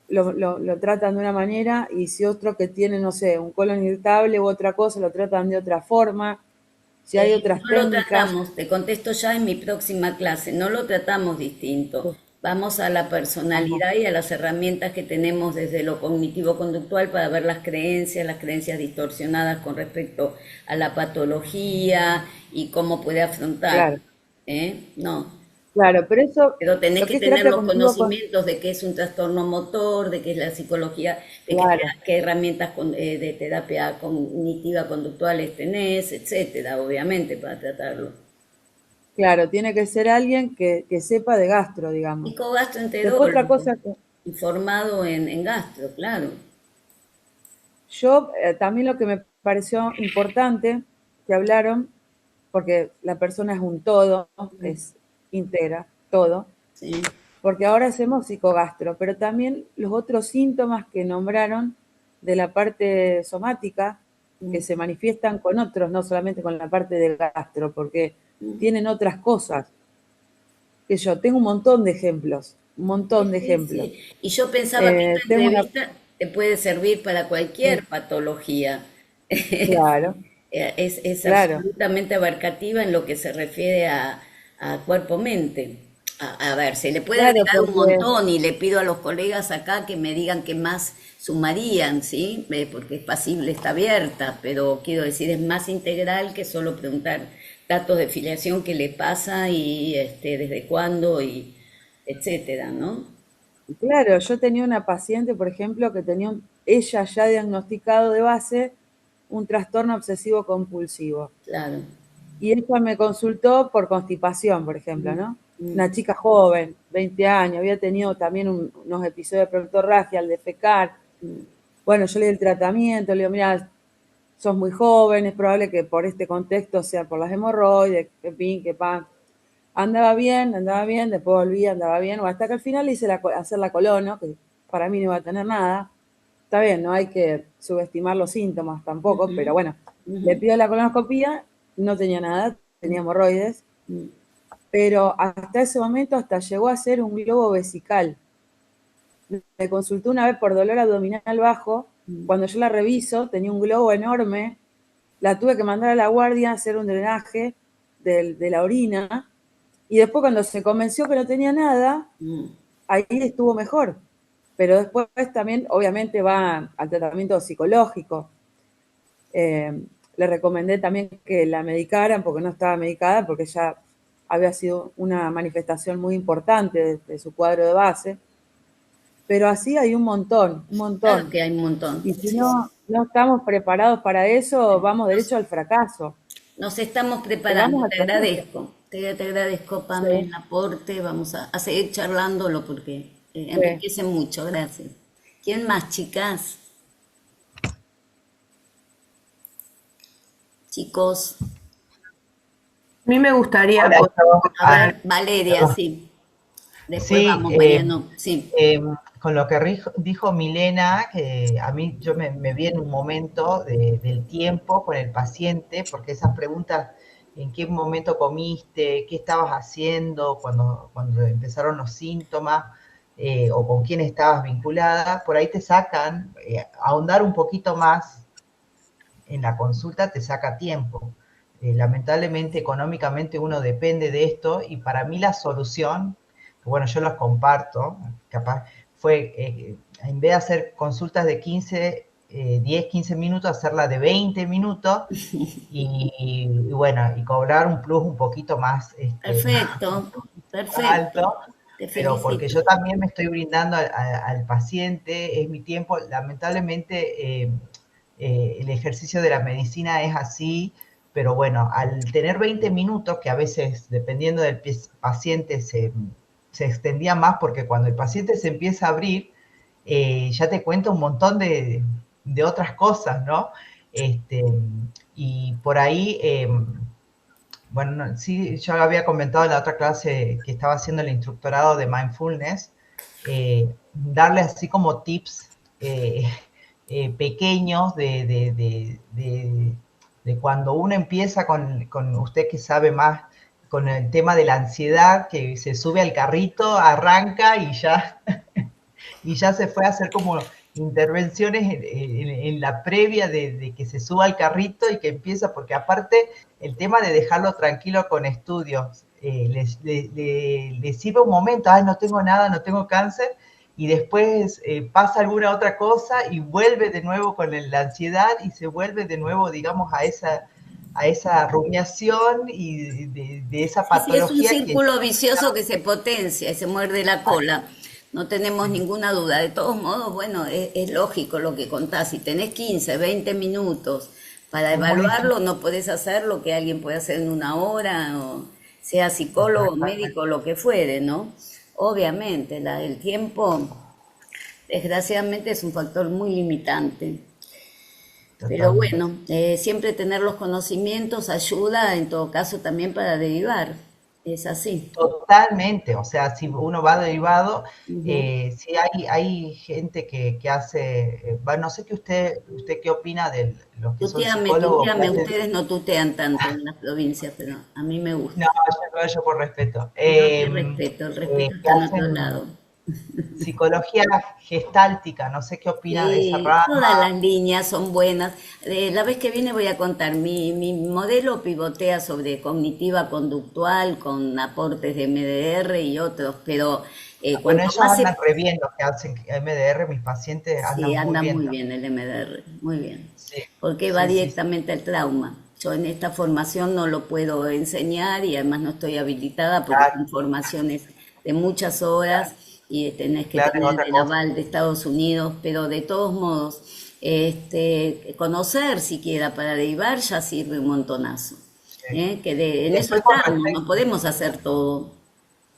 lo tratan de una manera, y si otro que tiene, no sé, un colon irritable u otra cosa, lo tratan de otra forma. si hay otras No lo técnicas. tratamos, te contesto ya en mi próxima clase, no lo tratamos distinto. Vamos a la Ajá, personalidad y a las herramientas que tenemos desde lo cognitivo-conductual para ver las creencias distorsionadas con respecto a la patología y cómo puede afrontar. claro, No, claro, pero eso, pero tenés lo que que es tener terapia los cognitivo, conocimientos de qué es un trastorno motor, de qué es la psicología, de claro, qué herramientas de terapia cognitiva conductuales tenés, etcétera, obviamente, para tratarlo. claro, tiene que ser alguien que sepa de gastro, digamos. Después otra Psicogastroenterólogo, cosa que informado en gastro, claro. yo, también lo que me pareció importante que hablaron, porque la persona es un todo, es íntegra, todo, Sí. porque ahora hacemos psicogastro, pero también los otros síntomas que nombraron de la parte somática, que se manifiestan con otros, no solamente con la parte del gastro, porque tienen otras cosas, que yo tengo un montón de ejemplos, un montón Sí, de sí, ejemplos. sí. Y yo pensaba que esta Tengo una, entrevista te puede servir para cualquier patología. claro, Es claro, absolutamente abarcativa en lo que se refiere a cuerpo-mente. A ver, se le puede claro, agregar un porque, montón y le pido a los colegas acá que me digan qué más sumarían, ¿sí? Porque es pasible, está abierta, pero quiero decir, es más integral que solo preguntar datos de filiación, qué le pasa y desde cuándo y etcétera, ¿no? claro, yo tenía una paciente, por ejemplo, que tenía ella ya diagnosticado de base un trastorno obsesivo compulsivo. Claro. Y ella me consultó por constipación, por ejemplo, Mm, ¿no? mm, Una chica joven, 20 años, había tenido también unos episodios de proctorragia, al defecar. mm. Bueno, yo le di el tratamiento, le digo, mira, sos muy joven, es probable que por este contexto sea por las hemorroides, que pin, que pan. Andaba bien, después volvía, andaba bien, o hasta que al final le hice hacer la colono, que para mí no iba a tener nada. Está bien, no hay que subestimar los síntomas tampoco, Ujú, pero bueno, le ujú, pido la colonoscopía, no tenía nada, tenía hemorroides, mm. pero hasta ese momento hasta llegó a ser un globo vesical. Me consultó una vez por dolor abdominal bajo, cuando yo la reviso tenía un globo enorme, la tuve que mandar a la guardia a hacer un drenaje de la orina, y después cuando se convenció que no tenía nada, Mm. ahí estuvo mejor. Pero después también, obviamente, va al tratamiento psicológico. Le recomendé también que la medicaran porque no estaba medicada, porque ya había sido una manifestación muy importante de su cuadro de base. Pero así hay un montón, un Claro montón. que hay un montón. Y si Sí, sí. no estamos preparados para eso, vamos Nos, derecho al fracaso. nos estamos Vamos preparando. al fracaso. Te agradezco, Pame, Sí, el aporte. Vamos a seguir charlándolo porque sí. enriquece mucho. Gracias. ¿Quién más, chicas? Chicos. A mí me gustaría Hola, poder yo, A ver, Valeria, perdón. sí. Después Sí, vamos, Mariano. Sí. con lo que dijo Milena, que a mí yo me vi en un momento del tiempo con el paciente, porque esas preguntas, ¿en qué momento comiste? ¿Qué estabas haciendo cuando empezaron los síntomas? O con quién estabas vinculada, por ahí te sacan, ahondar un poquito más en la consulta te saca tiempo. Lamentablemente, económicamente uno depende de esto y para mí la solución, que bueno, yo los comparto, capaz, fue en vez de hacer consultas de 10, 15 minutos, hacerla de 20 minutos y bueno, y cobrar un plus un poquito más, Perfecto, perfecto. alto, Te pero porque felicito. yo también me estoy brindando al paciente, es mi tiempo, lamentablemente el ejercicio de la medicina es así, pero bueno, al tener 20 minutos, que a veces dependiendo del paciente se extendía más, porque cuando el paciente se empieza a abrir, ya te cuenta un montón de otras cosas, ¿no? Este, y por ahí, bueno, no, sí, yo había comentado en la otra clase que estaba haciendo el instructorado de mindfulness, darle así como tips pequeños de cuando uno empieza con usted que sabe más, con el tema de la ansiedad, que se sube al carrito, arranca y ya, y ya se fue a hacer como intervenciones en la previa de que se suba al carrito y que empieza, porque aparte el tema de dejarlo tranquilo con estudios, le sirve un momento, ay, no tengo nada, no tengo cáncer, y después pasa alguna otra cosa y vuelve de nuevo con la ansiedad y se vuelve de nuevo, digamos, a esa rumiación y de esa Sí, sí, es un patología que... círculo vicioso que se potencia y se muerde la cola. No tenemos ninguna duda. De todos modos, bueno, es lógico lo que contás. Si tenés 15, 20 minutos para evaluarlo, no podés hacer lo que alguien puede hacer en una hora, o sea psicólogo, Exactamente. médico, lo que fuere, ¿no? Obviamente, el tiempo, desgraciadamente, es un factor muy limitante. Pero Totalmente. bueno, siempre tener los conocimientos ayuda, en todo caso, también para derivar. Es así. Totalmente, o sea, si uno va derivado, Ujú. sí hay gente que hace, bueno, no sé qué usted qué opina de los que son Tuteame, psicólogos que tuteame. hacen, Ustedes no tutean tanto en las provincias, pero a mí me no, gusta. yo por respeto, Yo te respeto, el respeto que está en otro hacen lado. psicología gestáltica, no sé qué opina de esa Todas rama. las líneas son buenas. La vez que viene voy a contar, mi modelo pivotea sobre cognitiva conductual con aportes de MDR y otros, pero Bueno, cuanto ellos más andan se... re bien los que hacen MDR, mis pacientes Sí, andan muy anda bien muy también. bien el MDR, muy bien, Sí, porque va sí, sí, sí, directamente al trauma. Yo en esta formación no lo puedo enseñar y además no estoy habilitada porque claro, son formaciones de muchas horas y tenés que claro, es tener otra el cosa. aval de Estados Unidos, pero de todos modos, conocer siquiera para derivar ya sirve un montonazo. Sí. En eso Después con estamos, no respecto, podemos hacer todo.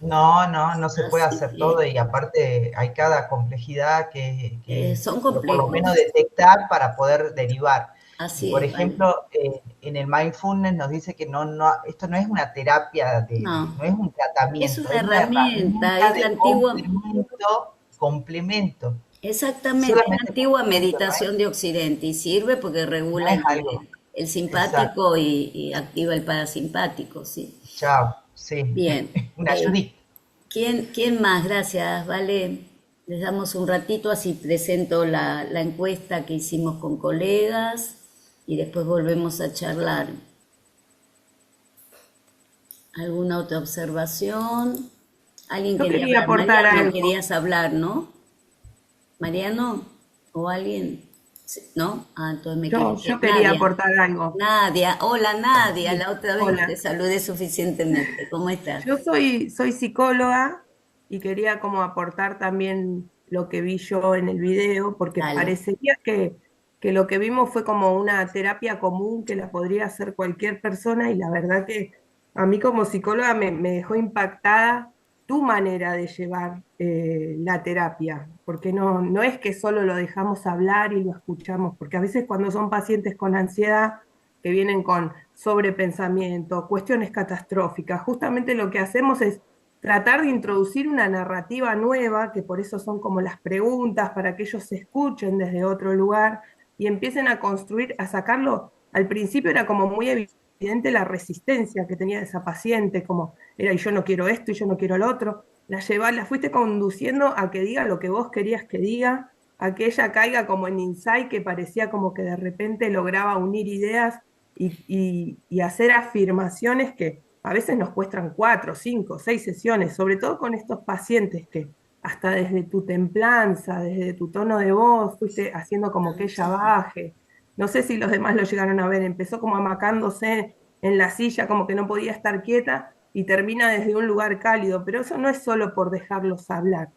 no, no, no se puede Así hacer todo que y aparte hay cada complejidad son que por lo menos complejos, detectar para poder derivar. Y así por es, Vale. ejemplo, en el mindfulness nos dice que esto no es una terapia, No, no es un es tratamiento, una es una herramienta, herramienta es la de antigua, complemento, exactamente, es la solamente antigua complemento, meditación de Occidente y sirve porque no regula es algo. el Exacto. simpático y activa el parasimpático, sí. Chao, sí, Bien, una ayudita. ¿quién más? Gracias, vale. Les damos un ratito, así presento la encuesta que hicimos con colegas y después volvemos a charlar. ¿Alguna otra observación? ¿Alguien Yo quería quería hablar? aportar Mariano, algo. querías hablar, ¿no? ¿Mariano? ¿O alguien? Sí, ¿no? Ah, entonces me Yo equivoqué. quería Nadia. aportar algo. Nadia. Hola, Nadia. Sí. La otra vez no te Hola. saludé suficientemente. ¿Cómo estás? Yo soy psicóloga y quería como aportar también lo que vi yo en el video, porque Dale. parecería que lo que vimos fue como una terapia común que la podría hacer cualquier persona y la verdad que a mí como psicóloga me dejó impactada tu manera de llevar la terapia, porque no es que solo lo dejamos hablar y lo escuchamos, porque a veces cuando son pacientes con ansiedad que vienen con sobrepensamiento, cuestiones catastróficas. Justamente lo que hacemos es tratar de introducir una narrativa nueva, que por eso son como las preguntas, para que ellos se escuchen desde otro lugar y empiecen a construir, a sacarlo. Al principio era como muy evidente la resistencia que tenía esa paciente, como era, y yo no quiero esto, y yo no quiero lo otro. La fuiste conduciendo a que diga lo que vos querías que diga, a que ella caiga como en insight, que parecía como que de repente lograba unir ideas y hacer afirmaciones que a veces nos cuestan 4, 5, 6 sesiones, sobre todo con estos pacientes que hasta desde tu templanza, desde tu tono de voz, fuiste haciendo como que ella baje. No sé si los demás lo llegaron a ver, empezó como amacándose en la silla, como que no podía estar quieta y termina desde un lugar cálido, pero eso no es solo por dejarlos hablar,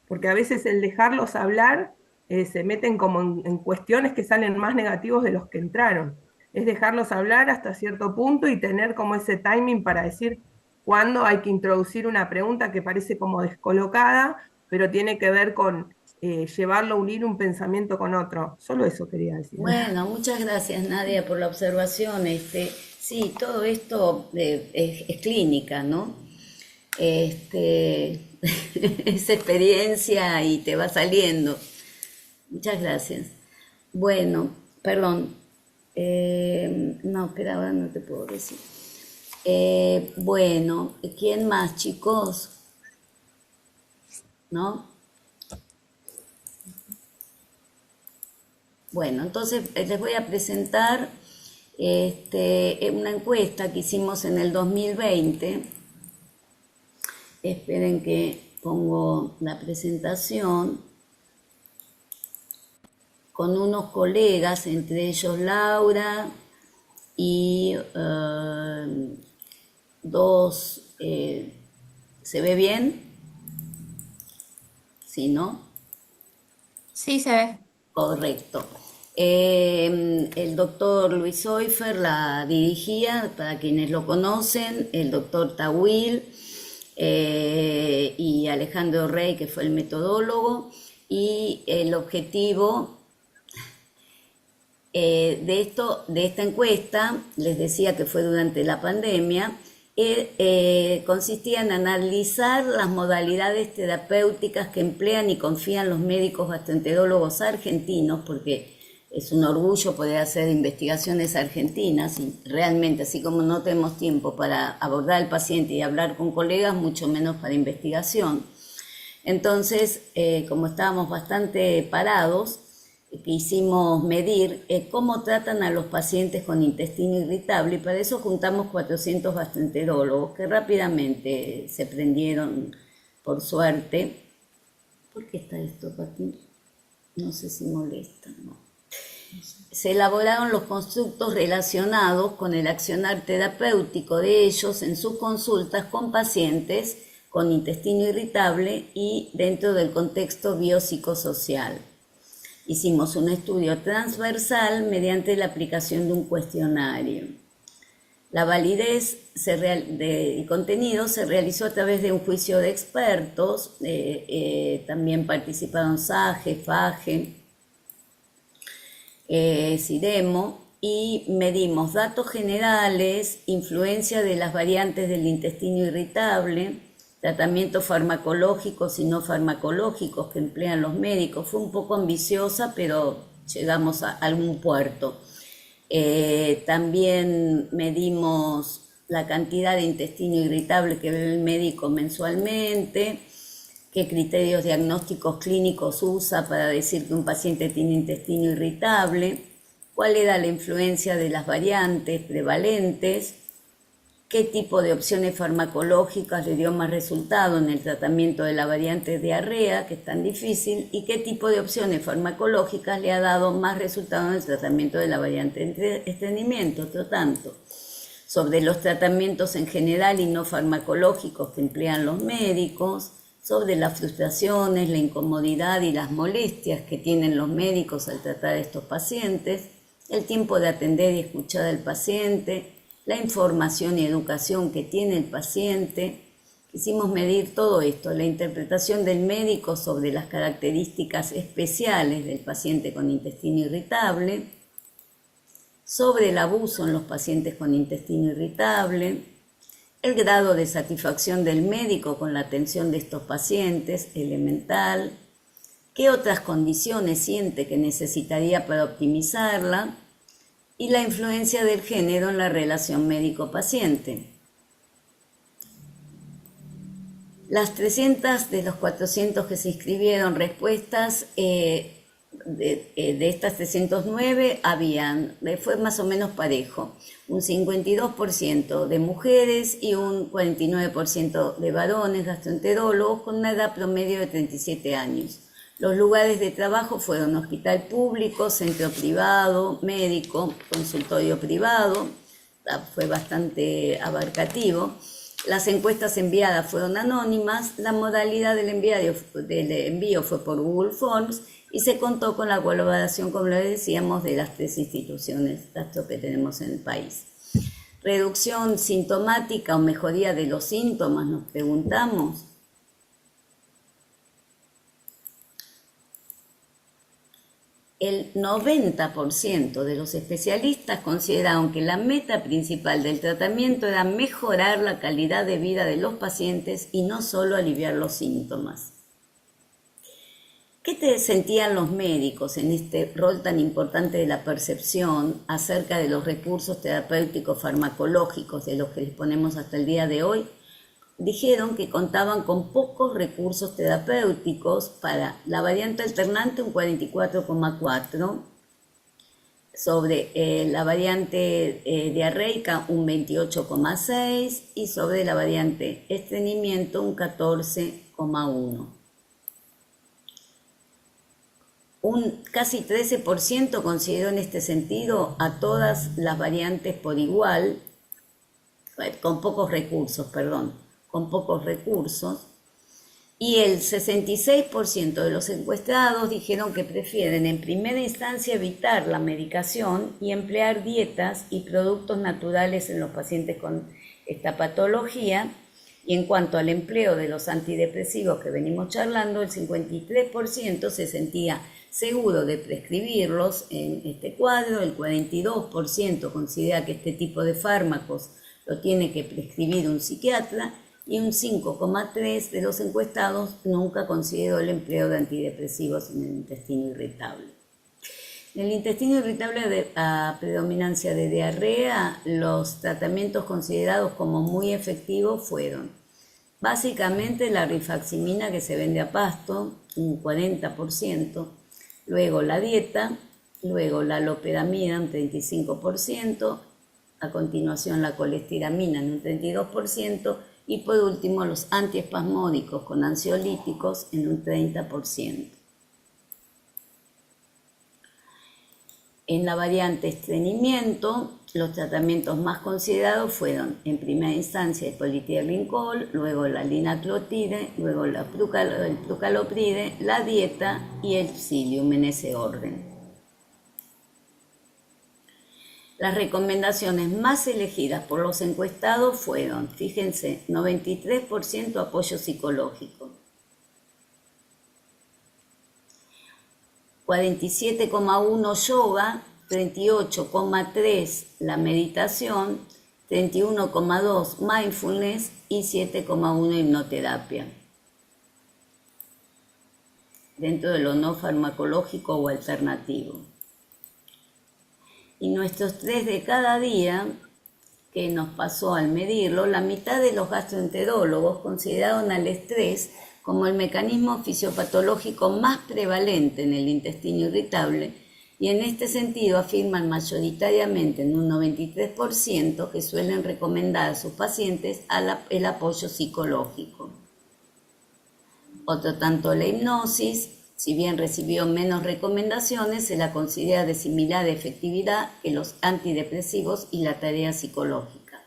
porque a veces el dejarlos hablar se meten como en cuestiones que salen más negativos de los que entraron. Es dejarlos hablar hasta cierto punto y tener como ese timing para decir cuándo hay que introducir una pregunta que parece como descolocada, pero tiene que ver con llevarlo a unir un pensamiento con otro. Solo eso quería decir. Bueno, muchas gracias, Nadia, por la observación. Sí, todo esto es clínica, ¿no? Este, es experiencia y te va saliendo. Muchas gracias. Bueno, perdón. No, espera, ahora no te puedo decir. Bueno, ¿quién más, chicos? ¿No? Bueno, entonces les voy a presentar una encuesta que hicimos en el 2020. Esperen que pongo la presentación con unos colegas, entre ellos Laura y dos, ¿se ve bien? ¿Sí, no? Sí, se ve. Correcto. El doctor Luis Oifer la dirigía, para quienes lo conocen, el doctor Tawil y Alejandro Rey, que fue el metodólogo, y el objetivo de esta encuesta, les decía que fue durante la pandemia, consistía en analizar las modalidades terapéuticas que emplean y confían los médicos gastroenterólogos argentinos, porque es un orgullo poder hacer investigaciones argentinas, y realmente, así como no tenemos tiempo para abordar al paciente y hablar con colegas, mucho menos para investigación. Entonces, como estábamos bastante parados, quisimos medir cómo tratan a los pacientes con intestino irritable, y para eso juntamos 400 gastroenterólogos que rápidamente se prendieron, por suerte. ¿Por qué está esto, Pati? No sé si molesta, ¿no? Se elaboraron los constructos relacionados con el accionar terapéutico de ellos en sus consultas con pacientes con intestino irritable y dentro del contexto biopsicosocial. Hicimos un estudio transversal mediante la aplicación de un cuestionario. La validez y contenido se realizó a través de un juicio de expertos. También participaron SAGE, FAGE, SIDEMO, y medimos datos generales, influencia de las variantes del intestino irritable, tratamientos farmacológicos y no farmacológicos que emplean los médicos. Fue un poco ambiciosa, pero llegamos a algún puerto. También medimos la cantidad de intestino irritable que ve el médico mensualmente, qué criterios diagnósticos clínicos usa para decir que un paciente tiene intestino irritable, cuál era la influencia de las variantes prevalentes, qué tipo de opciones farmacológicas le dio más resultado en el tratamiento de la variante diarrea, que es tan difícil, y qué tipo de opciones farmacológicas le ha dado más resultado en el tratamiento de la variante estreñimiento. Otro tanto, sobre los tratamientos en general y no farmacológicos que emplean los médicos, sobre las frustraciones, la incomodidad y las molestias que tienen los médicos al tratar a estos pacientes, el tiempo de atender y escuchar al paciente, la información y educación que tiene el paciente. Quisimos medir todo esto, la interpretación del médico sobre las características especiales del paciente con intestino irritable, sobre el abuso en los pacientes con intestino irritable, el grado de satisfacción del médico con la atención de estos pacientes, elemental, qué otras condiciones siente que necesitaría para optimizarla, y la influencia del género en la relación médico-paciente. Las 300 de los 400 que se inscribieron respuestas, de estas 309 fue más o menos parejo, un 52% de mujeres y un 49% de varones gastroenterólogos con una edad promedio de 37 años. Los lugares de trabajo fueron hospital público, centro privado, médico, consultorio privado. Fue bastante abarcativo. Las encuestas enviadas fueron anónimas. La modalidad del envío fue por Google Forms y se contó con la colaboración, como les decíamos, de las 3 instituciones gastro que tenemos en el país. Reducción sintomática o mejoría de los síntomas, nos preguntamos. El 90% de los especialistas consideraron que la meta principal del tratamiento era mejorar la calidad de vida de los pacientes y no solo aliviar los síntomas. ¿Qué sentían los médicos en este rol tan importante de la percepción acerca de los recursos terapéuticos farmacológicos de los que disponemos hasta el día de hoy? Dijeron que contaban con pocos recursos terapéuticos. Para la variante alternante un 44,4%, sobre la variante diarreica un 28,6 y sobre la variante estreñimiento un 14,1. Un casi 13% consideró en este sentido a todas las variantes por igual, con pocos recursos, y el 66% de los encuestados dijeron que prefieren en primera instancia evitar la medicación y emplear dietas y productos naturales en los pacientes con esta patología. Y en cuanto al empleo de los antidepresivos que venimos charlando, el 53% se sentía seguro de prescribirlos en este cuadro, el 42% considera que este tipo de fármacos lo tiene que prescribir un psiquiatra y un 5,3% de los encuestados nunca consideró el empleo de antidepresivos en el intestino irritable. En el intestino irritable a predominancia de diarrea, los tratamientos considerados como muy efectivos fueron básicamente la rifaximina que se vende a pasto, un 40%, luego la dieta, luego la lopedamida, un 35%, a continuación la colestiramina en un 32%, y por último los antiespasmódicos con ansiolíticos en un 30%. En la variante estreñimiento, los tratamientos más considerados fueron en primera instancia el politierlincol, luego la linaclotide, luego el prucalopride, la dieta y el psyllium en ese orden. Las recomendaciones más elegidas por los encuestados fueron, fíjense, 93% apoyo psicológico, 47,1% yoga, 38,3% la meditación, 31,2% mindfulness y 7,1% hipnoterapia. Dentro de lo no farmacológico o alternativo. Y nuestros 3 de cada día, que nos pasó al medirlo, la mitad de los gastroenterólogos consideraron al estrés como el mecanismo fisiopatológico más prevalente en el intestino irritable, y en este sentido afirman mayoritariamente en un 93% que suelen recomendar a sus pacientes el apoyo psicológico. Otro tanto la hipnosis, si bien recibió menos recomendaciones, se la considera de similar efectividad que los antidepresivos y la tarea psicológica,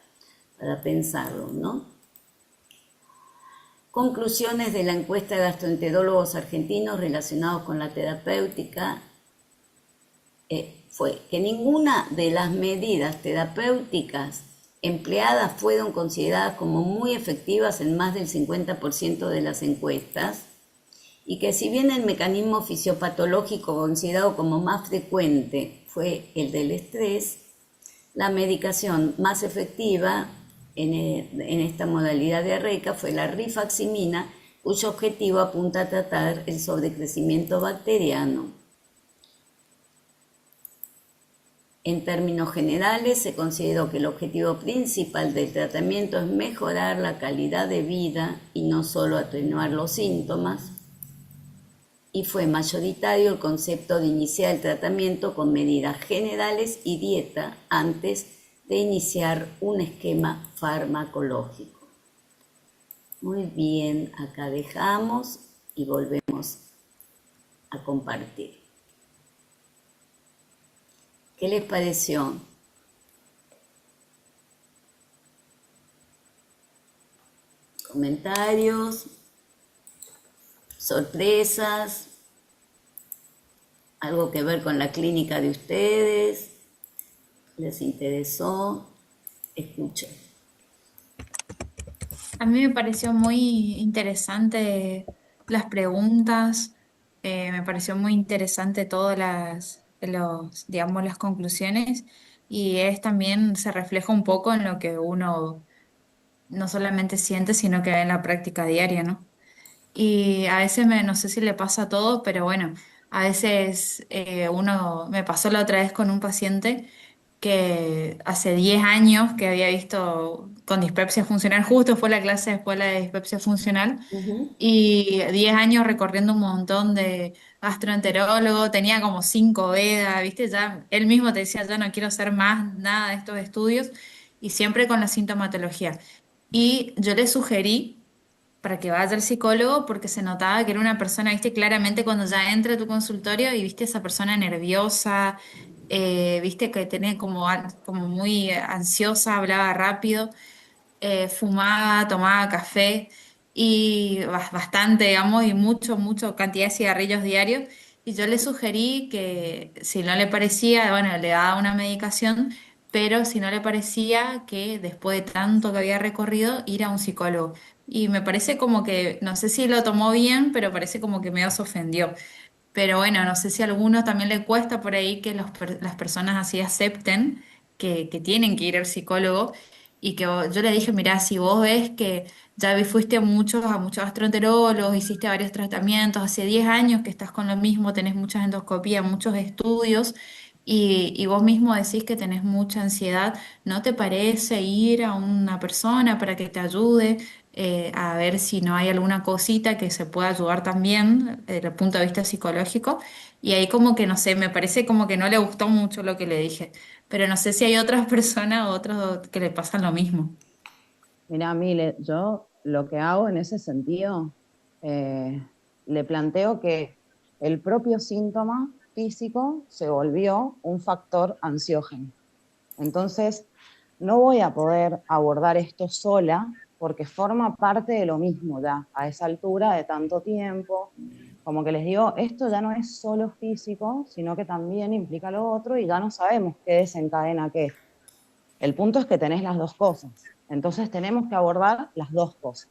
para pensarlo, ¿no? Conclusiones de la encuesta de gastroenterólogos argentinos relacionados con la terapéutica fue que ninguna de las medidas terapéuticas empleadas fueron consideradas como muy efectivas en más del 50% de las encuestas, y que si bien el mecanismo fisiopatológico considerado como más frecuente fue el del estrés, la medicación más efectiva en esta modalidad diarreica fue la rifaximina, cuyo objetivo apunta a tratar el sobrecrecimiento bacteriano. En términos generales, se consideró que el objetivo principal del tratamiento es mejorar la calidad de vida y no solo atenuar los síntomas, y fue mayoritario el concepto de iniciar el tratamiento con medidas generales y dieta antes de iniciar un esquema farmacológico. Muy bien, acá dejamos y volvemos a compartir. ¿Qué les pareció? ¿Comentarios? ¿Sorpresas? ¿Algo que ver con la clínica de ustedes? ¿Les interesó? Escuchen. A mí me pareció muy interesante las preguntas, me pareció muy interesante todas digamos, las conclusiones, y también se refleja un poco en lo que uno no solamente siente, sino que ve en la práctica diaria, ¿no? Y a veces no sé si le pasa a todos, pero bueno, a veces me pasó la otra vez con un paciente que hace 10 años que había visto con dispepsia funcional, justo fue la clase de escuela de dispepsia funcional, Ujú. y 10 años recorriendo un montón de gastroenterólogo, tenía como 5 vedas, ¿viste? Ya él mismo te decía, ya no quiero hacer más nada de estos estudios y siempre con la sintomatología. Y yo le sugerí para que vaya al psicólogo porque se notaba que era una persona, viste, claramente cuando ya entra a tu consultorio y viste esa persona nerviosa, viste que tenía como, como muy ansiosa, hablaba rápido, fumaba, tomaba café y bastante, digamos, y mucho cantidad de cigarrillos diarios. Y yo le sugerí que si no le parecía, bueno, le daba una medicación, pero si no le parecía que después de tanto que había recorrido, ir a un psicólogo. Y me parece como que, no sé si lo tomó bien, pero parece como que medio se ofendió. Pero bueno, no sé si a alguno también le cuesta por ahí que las personas así acepten que tienen que ir al psicólogo y que yo le dije, mirá, si vos ves que ya fuiste a muchos gastroenterólogos, hiciste varios tratamientos, hace 10 años que estás con lo mismo, tenés muchas endoscopías, muchos estudios y vos mismo decís que tenés mucha ansiedad, ¿no te parece ir a una persona para que te ayude? A ver si no hay alguna cosita que se pueda ayudar también desde el punto de vista psicológico. Y ahí como que, no sé, me parece como que no le gustó mucho lo que le dije, pero no sé si hay otras personas o otros que le pasan lo mismo. Mira, Mile, yo lo que hago en ese sentido, eh, le planteo que el propio síntoma físico se volvió un factor ansiógeno. Entonces, no voy a poder abordar esto sola porque forma parte de lo mismo ya, a esa altura de tanto tiempo. Como que les digo, esto ya no es solo físico, sino que también implica lo otro y ya no sabemos qué desencadena qué. El punto es que tenés las dos cosas. Entonces tenemos que abordar las dos cosas.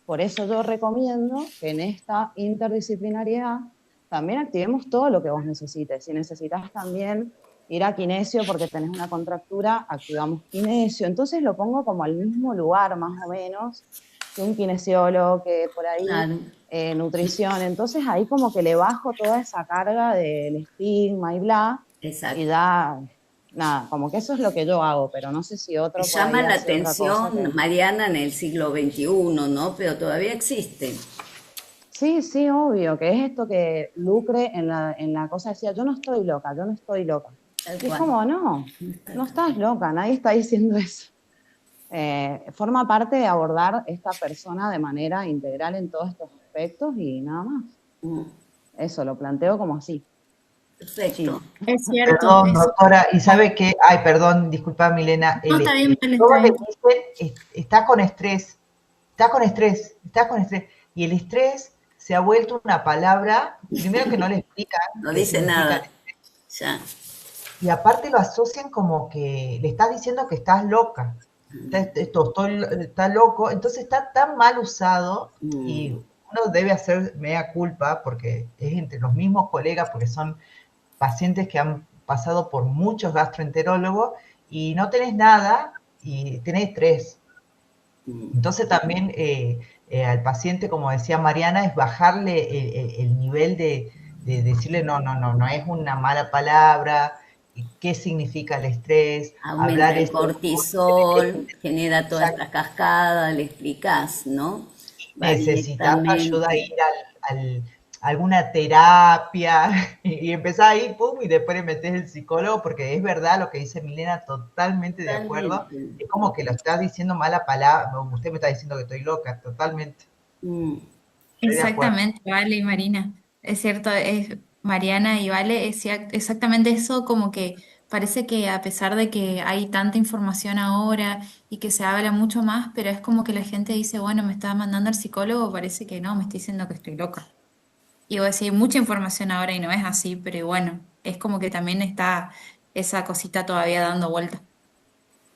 Por eso yo recomiendo que en esta interdisciplinariedad también activemos todo lo que vos necesites. Si necesitas también ir a kinesio porque tenés una contractura, activamos kinesio. Entonces lo pongo como al mismo lugar, más o menos, que un kinesiólogo, que por ahí Claro, nutrición. Entonces ahí como que le bajo toda esa carga del estigma y bla, y exacto. da, nada, como que eso es lo que yo hago, pero no sé si otro por Llama ahí la hace otra cosa atención, que... Mariana, en el siglo XXI, ¿no? Pero todavía existe. Sí, sí, obvio, que es esto que Lucre en la cosa decía, yo no estoy loca, yo no estoy loca. Tal Y es cual. como, no, No está no loca. estás loca, nadie está diciendo eso. Forma parte de abordar esta persona de manera integral en todos estos aspectos y nada más. Mm, Eso, lo planteo como así, perfecto. chill. Es cierto, Perdón, eso. doctora, y sabe que, ay, perdón, disculpa, Milena, No, está bien, vale, todos está le bien. dicen, está con estrés, está con estrés, está con estrés, y el estrés se ha vuelto una palabra, primero que no le explican No qué dice significa, nada. Ya. y aparte lo asocian como que le estás diciendo que estás loca, está loco, entonces está tan mal usado, y Mm, uno debe hacer mea culpa, porque es entre los mismos colegas, porque son pacientes que han pasado por muchos gastroenterólogos y no tenés nada y tenés estrés. mm. Entonces también al paciente, como decía Mariana, es bajarle el nivel de decirle, no, no, no, no es una mala palabra, qué significa el estrés, Aumenta hablar el esto, cortisol, genera toda exacto, esta cascada, le explicás, ¿no? Va necesitas ayuda a directamente. ir a alguna terapia y empezás ahí, pum, y después le metes el psicólogo, porque es verdad lo que dice Milena, totalmente de acuerdo. Totalmente. Es como que lo estás diciendo mala palabra, usted me está diciendo que estoy loca, totalmente, Mm, estoy de acuerdo. Exactamente, Vale y Marina. Es cierto, es Mariana y Vale, es exactamente eso, como que parece que a pesar de que hay tanta información ahora y que se habla mucho más, pero es como que la gente dice, bueno, me está mandando al psicólogo, parece que no, me está diciendo que estoy loca. Y vos decís, hay mucha información ahora y no es así, pero bueno, es como que también está esa cosita todavía dando vuelta.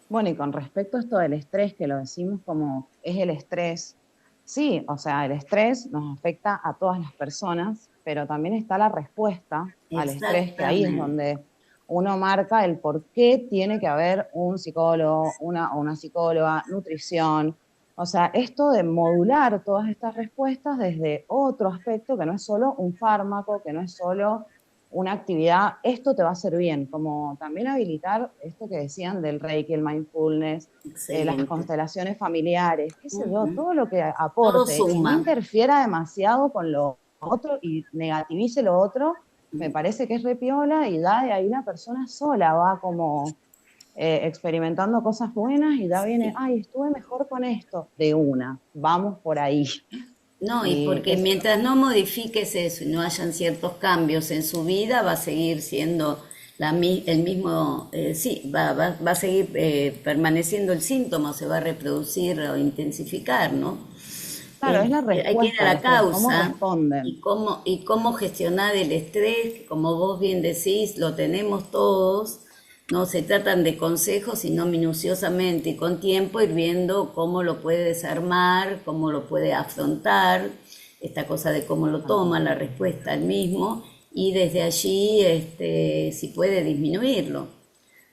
Bueno, y con respecto a esto del estrés, que lo decimos como es el estrés, sí, o sea, el estrés nos afecta a todas las personas, pero también está la respuesta al estrés, que ahí es exactamente. donde uno marca el por qué tiene que haber un psicólogo, una psicóloga, nutrición. O sea, esto de modular todas estas respuestas desde otro aspecto que no es solo un fármaco, que no es solo una actividad, esto te va a hacer bien, como también habilitar esto que decían del Reiki, el mindfulness, las Excelente. constelaciones familiares, qué sé yo, Ujú. todo lo que Todo aporte y no suma. interfiera demasiado con lo otro y negativice lo otro, me parece que es re piola y da de ahí la persona sola, va como experimentando cosas buenas y da viene, Sí. ay, estuve mejor con esto, de una, vamos por ahí. No, y Y porque mientras no modifiques eso y no hayan ciertos cambios en su vida, va a seguir siendo el mismo, sí, va a seguir permaneciendo el síntoma, se va a reproducir o intensificar, ¿no? claro, es la Hay que ir a respuesta al la estrés, cómo causa responden. y cómo gestionar el estrés, que como vos bien decís, lo tenemos todos. No se tratan de consejos, sino minuciosamente y con tiempo ir viendo cómo lo puede desarmar, cómo lo puede afrontar, esta cosa de cómo lo toma, la respuesta al mismo, y desde allí si puede disminuirlo.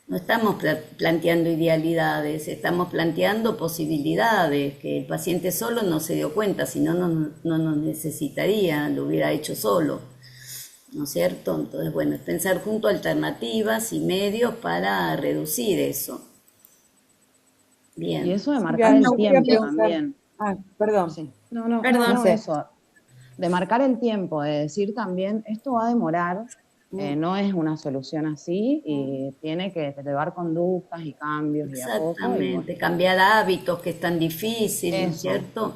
No estamos planteando idealidades, estamos planteando posibilidades, que el paciente solo no se dio cuenta, si no, no nos necesitaría, lo hubiera hecho solo. ¿No es cierto? Entonces, bueno, es pensar junto a alternativas y medios para reducir eso. Y Bien. eso de Silvia, marcar me el gustaría tiempo preguntar, también. perdón, Sí. No, Perdón. no sé, eso. De marcar el tiempo, de decir también, esto va a demorar, no es una solución así y tiene que llevar conductas y cambios y a poco y bueno, Exactamente, cambiar hábitos que es tan difícil, ¿no es eso. cierto?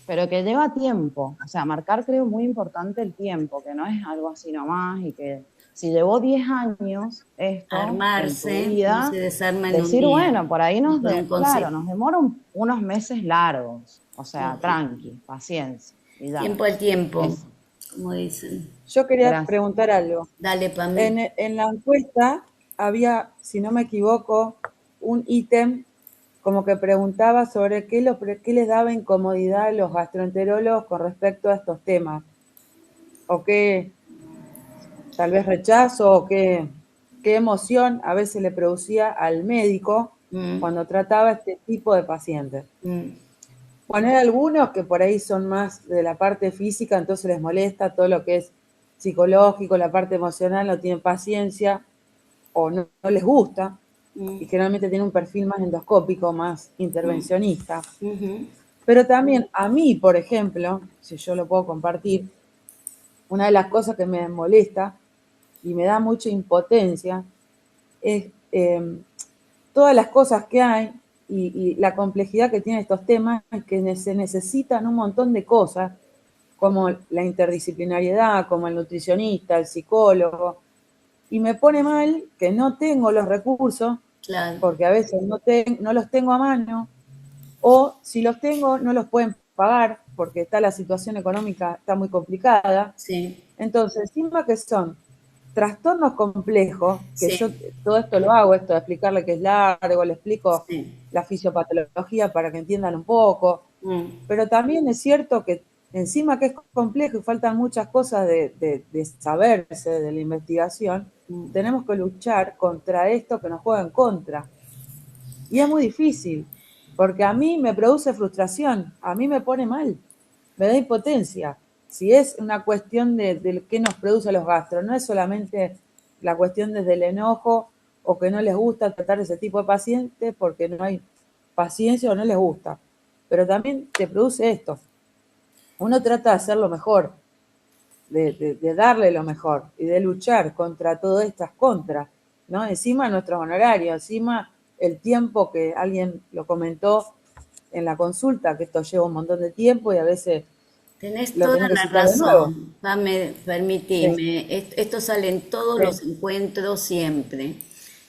Pero que lleva tiempo, o sea, marcar creo muy importante el tiempo, que no es algo así nomás y que si llevó 10 años esto en tu Armarse no se vida, desarma en un decir, día, bueno, por ahí por un claro, consejo. nos demora unos meses largos, o sea, Ok. tranqui, paciencia, y ya, Tiempo al tiempo, eso, como dicen. yo quería gracias. preguntar algo. Dale, Pame. En la encuesta había, si no me equivoco, un ítem como que preguntaba sobre qué les daba incomodidad a los gastroenterólogos con respecto a estos temas, o qué, tal vez rechazo, o qué emoción a veces le producía al médico Mm, cuando trataba este tipo de pacientes. mm, Bueno, hay algunos que por ahí son más de la parte física, entonces les molesta todo lo que es psicológico, la parte emocional, no tienen paciencia o no les gusta, y mm, generalmente tienen un perfil más endoscópico, más intervencionista. ujú. Pero también a mí, por ejemplo, si yo lo puedo compartir, una de las cosas que me molesta y me da mucha impotencia es todas las cosas que hay y la complejidad que tienen estos temas, que se necesitan un montón de cosas, como la interdisciplinariedad, como el nutricionista, el psicólogo, y me pone mal que no tengo los recursos, Claro, porque a veces no los tengo a mano, o si los tengo no los pueden pagar, porque está la situación económica, está muy complicada. sí, Entonces, encima que son trastornos complejos, que yo sí, todo esto lo hago, esto de explicarle que es largo, le explico sí. la fisiopatología para que entiendan un poco, Mm, pero también es cierto que encima que es complejo y faltan muchas cosas de saberse de la investigación, mm. tenemos que luchar contra esto que nos juega en contra. Y es muy difícil, porque a mí me produce frustración, a mí me pone mal, me da impotencia. Si es una cuestión de qué nos produce los gastros, no es solamente la cuestión desde el enojo o que no les gusta tratar ese tipo de pacientes porque no hay paciencia o no les gusta, pero también te produce esto. Uno trata de hacer lo mejor, de darle lo mejor y de luchar contra todas estas contras, ¿no? Encima nuestros honorarios, encima el tiempo que alguien lo comentó en la consulta, que esto lleva un montón de tiempo y a veces Tenés lo toda tenés que la citar de nuevo. razón. Pame, Sí, permitime. Esto sale en todos sí, los encuentros siempre.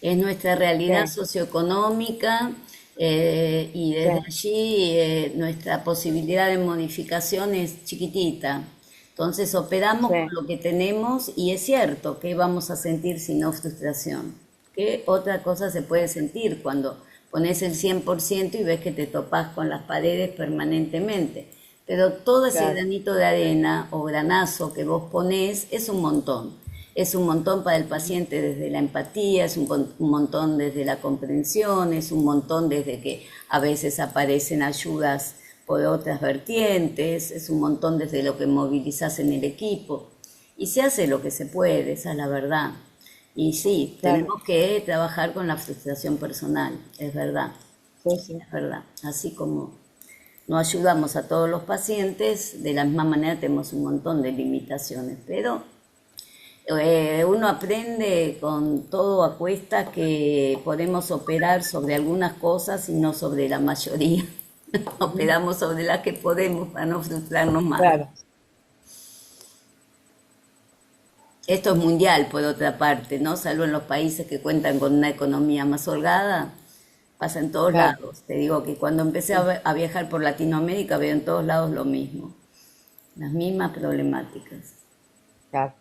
Es nuestra realidad sí, socioeconómica y sí, desde allí nuestra posibilidad de modificación es chiquitita. Entonces operamos con sí, lo que tenemos y es cierto que vamos a sentir si no frustración. ¿Qué otra cosa se puede sentir cuando pones el 100% y ves que te topas con las paredes permanentemente? Pero todo ese claro, granito de arena o granazo que vos ponés es un montón. Es un montón para el paciente desde la empatía, es un montón desde la comprensión, es un montón desde que a veces aparecen ayudas por otras vertientes, es un montón desde lo que movilizás en el equipo. Y se hace lo que se puede, esa es la verdad. Y sí, claro, tenemos que trabajar con la frustración personal, es verdad, sí, sí. es verdad. Así como no ayudamos a todos los pacientes, de la misma manera tenemos un montón de limitaciones, pero uno aprende con todo a cuesta que podemos operar sobre algunas cosas y no sobre la mayoría. Operamos sobre las que podemos para no frustrarnos más. Claro. Esto es mundial, por otra parte, ¿no? Salvo en los países que cuentan con una economía más holgada, pasa en todos Claro. lados. Te digo que cuando empecé a viajar por Latinoamérica veo en todos lados lo mismo, las mismas problemáticas. Claro.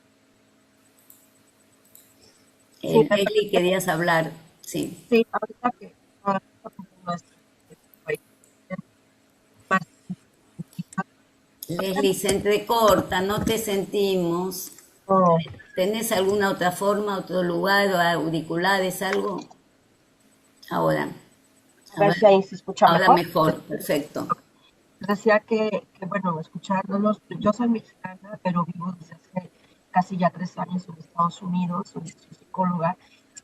Sí, Leslie, querías hablar, sí. sí, ahorita que ahora nuestro país más Leslie, se entrecorta, no te sentimos. oh, ¿Tenés alguna otra forma, otro lugar, o auriculares, algo? Ahora, a ver si ahí se escucha ahora mejor. mejor, perfecto. Decía bueno, escuchándolos, yo soy mexicana, pero vivo desde hace casi ya 3 años en Estados Unidos, soy psicóloga,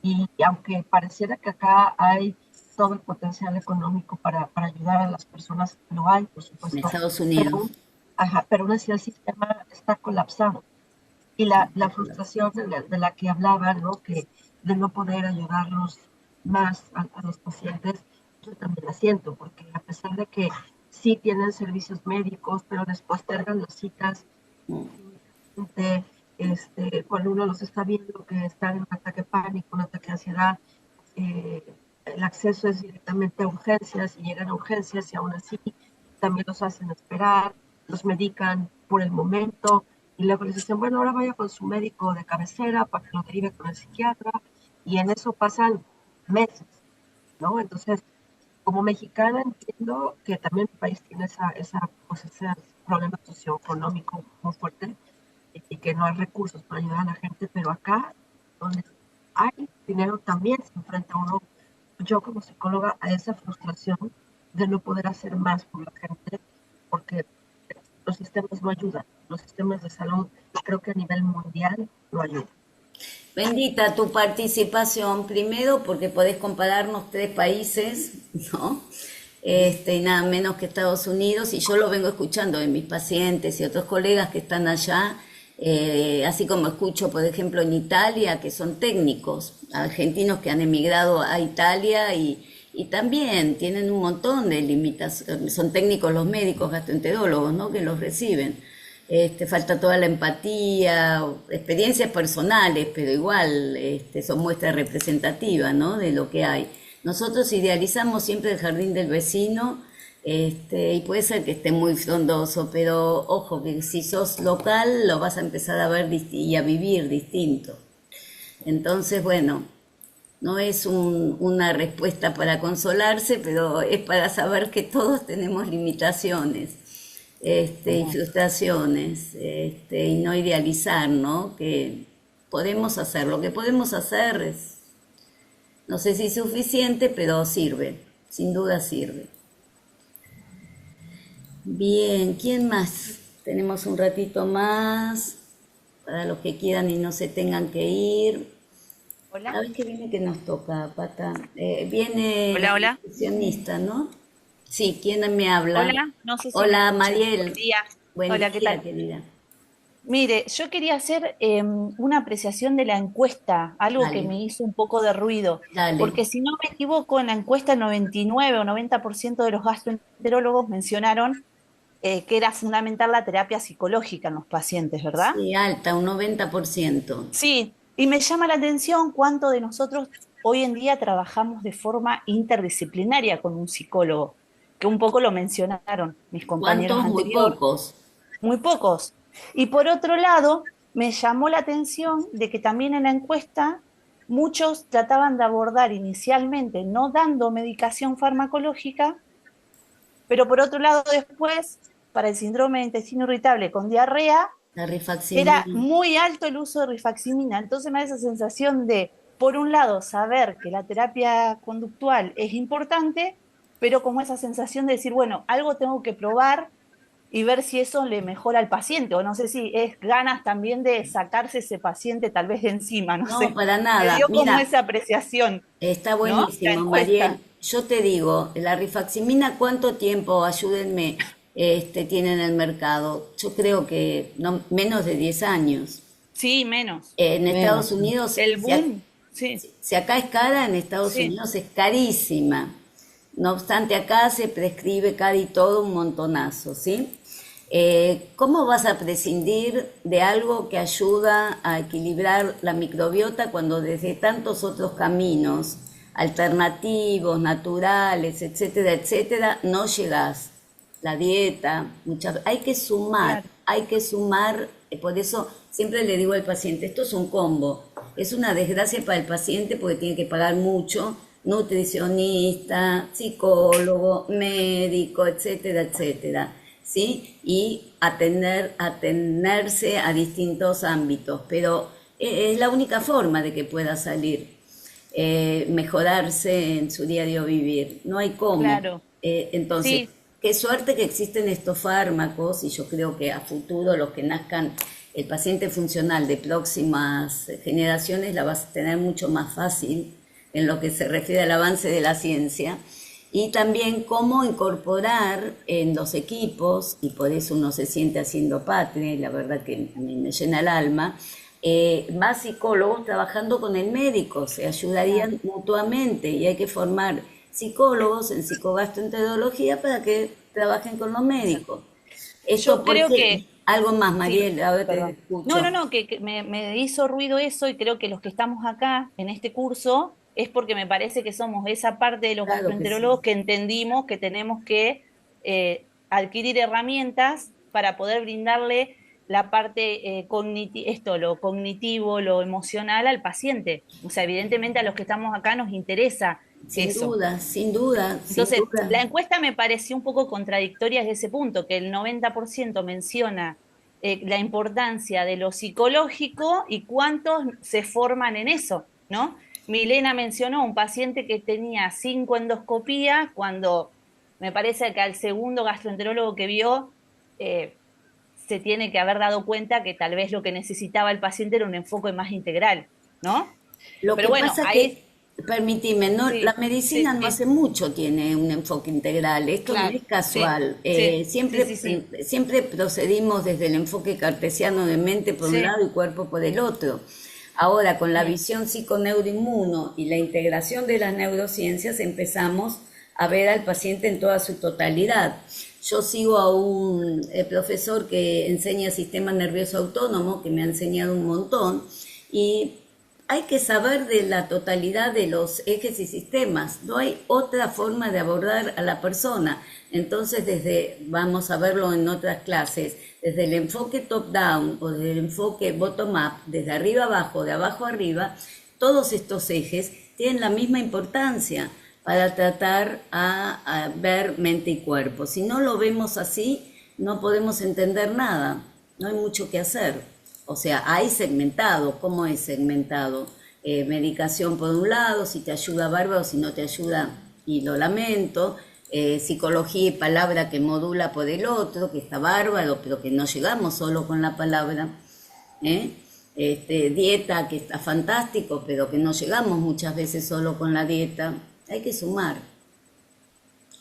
y aunque pareciera que acá hay todo el potencial económico para ayudar a las personas, lo hay, por En supuesto, Estados pero, Unidos. pero aún así el sistema está colapsado. Y la frustración de la que hablaba, ¿no? Que de no poder ayudarlos más a los pacientes, yo también la siento, porque a pesar de que sí tienen servicios médicos, pero les postergan las citas, de, cuando uno los está viendo que están en un ataque de pánico, un ataque de ansiedad, el acceso es directamente a urgencias y llegan a urgencias y aún así también los hacen esperar, los medican por el momento y luego les dicen, bueno, ahora vaya con su médico de cabecera para que lo derive con el psiquiatra y en eso pasan meses, ¿no? Entonces, como mexicana entiendo que también el país tiene pues, ese problema socioeconómico muy fuerte y que no hay recursos para ayudar a la gente, pero acá, donde hay dinero, también se enfrenta uno, yo como psicóloga, a esa frustración de no poder hacer más por la gente, porque los sistemas no ayudan, los sistemas de salud, creo que a nivel mundial no ayudan. Bendita tu participación, primero porque podés compararnos 3 países, ¿no? Y nada menos que Estados Unidos, y yo lo vengo escuchando de mis pacientes y otros colegas que están allá, así como escucho, por ejemplo, en Italia, que son técnicos, argentinos que han emigrado a Italia y también tienen un montón de limitaciones, son técnicos los médicos gastroenterólogos, ¿no? Que los reciben. Falta toda la empatía, experiencias personales, pero igual son muestras representativas, ¿no? De lo que hay. Nosotros idealizamos siempre el jardín del vecino, y puede ser que esté muy frondoso, pero ojo, que si sos local lo vas a empezar a ver y a vivir distinto. Entonces, bueno, no es una respuesta para consolarse, pero es para saber que todos tenemos limitaciones. Y frustraciones, y no idealizar, ¿no? Que podemos hacer, lo que podemos hacer es, no sé si es suficiente, pero sirve, sin duda sirve. Bien, ¿quién más? Tenemos un ratito más, para los que quieran y no se tengan que ir. Hola. A ver qué viene que nos toca, Pata. Viene Hola, hola. la nutricionista, ¿no? Sí, ¿quién me habla? Hola, no sé si Hola, me escuchan. Mariel. Buen día. Buen Hola, ¿qué día, tal? querida. Mire, yo quería hacer una apreciación de la encuesta, algo que Dale, me hizo un poco de ruido, dale. porque si no me equivoco, en la encuesta el 99 o 90% de los gastroenterólogos mencionaron que era fundamental la terapia psicológica en los pacientes, ¿verdad? Sí, alta, un 90%. Sí, y me llama la atención cuánto de nosotros hoy en día trabajamos de forma interdisciplinaria con un psicólogo, que un poco lo mencionaron mis compañeros ¿Cuántos? Muy anteriores, pocos. muy pocos. Y por otro lado, me llamó la atención de que también en la encuesta muchos trataban de abordar inicialmente no dando medicación farmacológica, pero por otro lado después, para el síndrome de intestino irritable con diarrea, La era rifaximirina. muy alto el uso de rifaximina. Entonces me da esa sensación de, por un lado, saber que la terapia conductual es importante, pero como esa sensación de decir, bueno, algo tengo que probar y ver si eso le mejora al paciente, o no sé si es ganas también de sacarse ese paciente tal vez de encima, no No, sé. para Me nada. dio como Mira, esa apreciación, está ¿no? La buenísimo, encuesta. Mariel. yo te digo, la rifaximina, ¿cuánto tiempo, ayúdenme, tiene en el mercado? Yo creo que no, menos de 10 años. Sí, menos. En Estados Menos. Unidos, El boom, sí, si acá es cara, en Estados sí. Unidos es carísima. No obstante, acá se prescribe casi todo un montonazo, ¿sí? ¿Cómo vas a prescindir de algo que ayuda a equilibrar la microbiota cuando desde tantos otros caminos alternativos, naturales, etcétera, etcétera, no llegás? La dieta, hay que sumar, Claro. hay que sumar, por eso siempre le digo al paciente, esto es un combo, es una desgracia para el paciente porque tiene que pagar mucho, nutricionista, psicólogo, médico, etcétera, etcétera, ¿sí? Y atenerse a distintos ámbitos, pero es la única forma de que pueda salir, mejorarse en su diario vivir, no hay cómo. Claro. Entonces, Sí, qué suerte que existen estos fármacos y yo creo que a futuro los que nazcan, el paciente funcional de próximas generaciones la vas a tener mucho más fácil en lo que se refiere al avance de la ciencia y también cómo incorporar en los equipos, y por eso uno se siente haciendo patria, y la verdad que a mí me llena el alma, más psicólogos trabajando con el médico, se ayudarían mutuamente y hay que formar psicólogos en psicogastroenterología para que trabajen con los médicos. Esto yo creo porque, que algo más, sí, Mariel, ahora te perdón. escucho. no, que me hizo ruido eso y creo que los que estamos acá en este curso es porque me parece que somos esa parte de los Claro que gastroenterólogos sí. que entendimos que tenemos que adquirir herramientas para poder brindarle la parte lo cognitivo, lo emocional al paciente. O sea, evidentemente a los que estamos acá nos interesa Sin eso. duda, sin duda, sin Entonces, duda. la encuesta me pareció un poco contradictoria desde ese punto, que el 90% menciona la importancia de lo psicológico y cuántos se forman en eso, ¿no? Milena mencionó un paciente que tenía 5 endoscopías cuando me parece que al segundo gastroenterólogo que vio se tiene que haber dado cuenta que tal vez lo que necesitaba el paciente era un enfoque más integral, ¿no? Lo Pero que bueno, pasa que, ahí permitime, no, la sí, medicina no sí, hace mucho tiene un enfoque integral, esto no claro, es casual. sí, Siempre procedimos desde el enfoque cartesiano de mente por un sí, lado y cuerpo por el otro. Ahora, con la bien, visión psiconeuroinmuno y la integración de las neurociencias, empezamos a ver al paciente en toda su totalidad. Yo sigo a un profesor que enseña sistema nervioso autónomo, que me ha enseñado un montón, y hay que saber de la totalidad de los ejes y sistemas. No hay otra forma de abordar a la persona. Entonces, vamos a verlo en otras clases, desde el enfoque top-down o desde el enfoque bottom-up, desde arriba abajo, de abajo arriba, todos estos ejes tienen la misma importancia para tratar a ver mente y cuerpo. Si no lo vemos así, no podemos entender nada, no hay mucho que hacer. O sea, hay segmentado. ¿Cómo es segmentado? Medicación por un lado, si te ayuda bárbaro, si no te ayuda, y lo lamento. Psicología y palabra que modula por el otro, que está bárbaro, pero que no llegamos solo con la palabra. Dieta, que está fantástico, pero que no llegamos muchas veces solo con la dieta. Hay que sumar.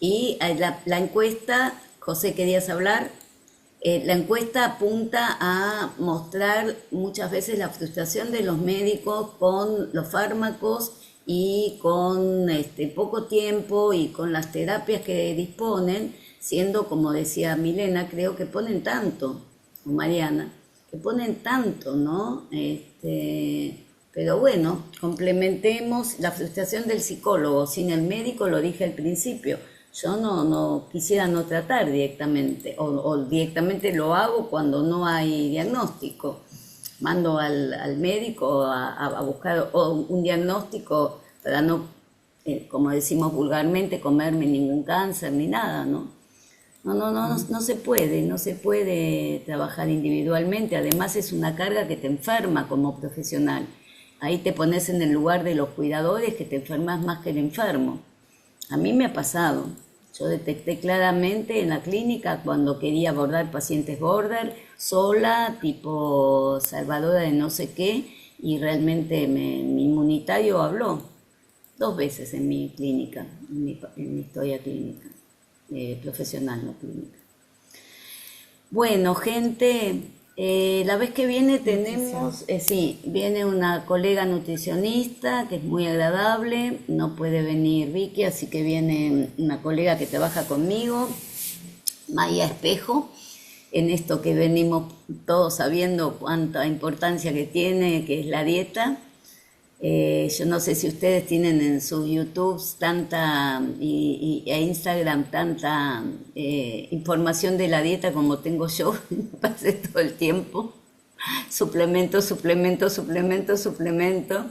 Y la encuesta, José, ¿querías hablar? La encuesta apunta a mostrar muchas veces la frustración de los médicos con los fármacos y con poco tiempo y con las terapias que disponen, siendo, como decía Milena, creo que ponen tanto, o Mariana, que ponen tanto, ¿no? Pero bueno, complementemos la frustración del psicólogo. Sin el médico, lo dije al principio, yo no quisiera no tratar directamente, o directamente lo hago cuando no hay diagnóstico. Mando al médico a buscar un diagnóstico para no, como decimos vulgarmente, comerme ningún cáncer ni nada, ¿no? No se puede trabajar individualmente. Además es una carga que te enferma como profesional. Ahí te pones en el lugar de los cuidadores, que te enfermas más que el enfermo. A mí me ha pasado. Yo detecté claramente en la clínica cuando quería abordar pacientes border, sola, tipo salvadora de no sé qué, y realmente mi inmunitario habló. 2 veces en mi clínica, en mi historia clínica, profesional, no clínica. Bueno, gente, la vez que viene tenemos, sí, viene una colega nutricionista que es muy agradable, no puede venir Vicky, así que viene una colega que trabaja conmigo, Maya Espejo, en esto que venimos todos sabiendo cuánta importancia que tiene, que es la dieta. Yo no sé si ustedes tienen en sus YouTube e Instagram tanta información de la dieta como tengo yo, me pasé todo el tiempo. Suplemento, suplemento, suplemento, suplemento.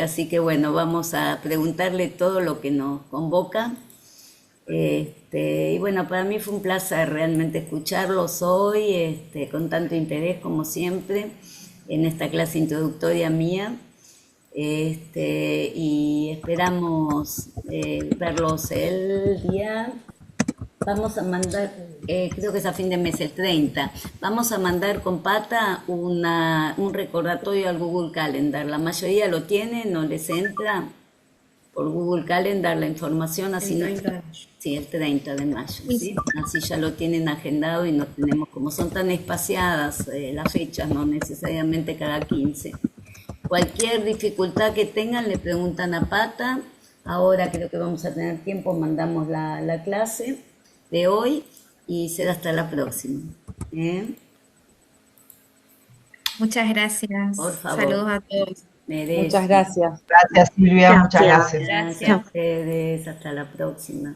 Así que bueno, vamos a preguntarle todo lo que nos convoca. Y bueno, para mí fue un placer realmente escucharlos hoy, con tanto interés como siempre, en esta clase introductoria mía. Y esperamos verlos el día. Vamos a mandar, creo que es a fin de mes, el 30. Vamos a mandar con Pata un recordatorio al Google Calendar. La mayoría lo tiene, no les entra por Google Calendar la información, así no. Sí, el 30 de mayo, ¿sí? Así ya lo tienen agendado y no tenemos, como son tan espaciadas las fechas, no necesariamente cada 15. Cualquier dificultad que tengan le preguntan a Pata. Ahora creo que vamos a tener tiempo, mandamos la clase de hoy y será hasta la próxima. Muchas gracias. Por favor. Saludos a todos. Muchas gracias. Gracias, Silvia, muchas Gracias. gracias. Gracias a ustedes, hasta la próxima.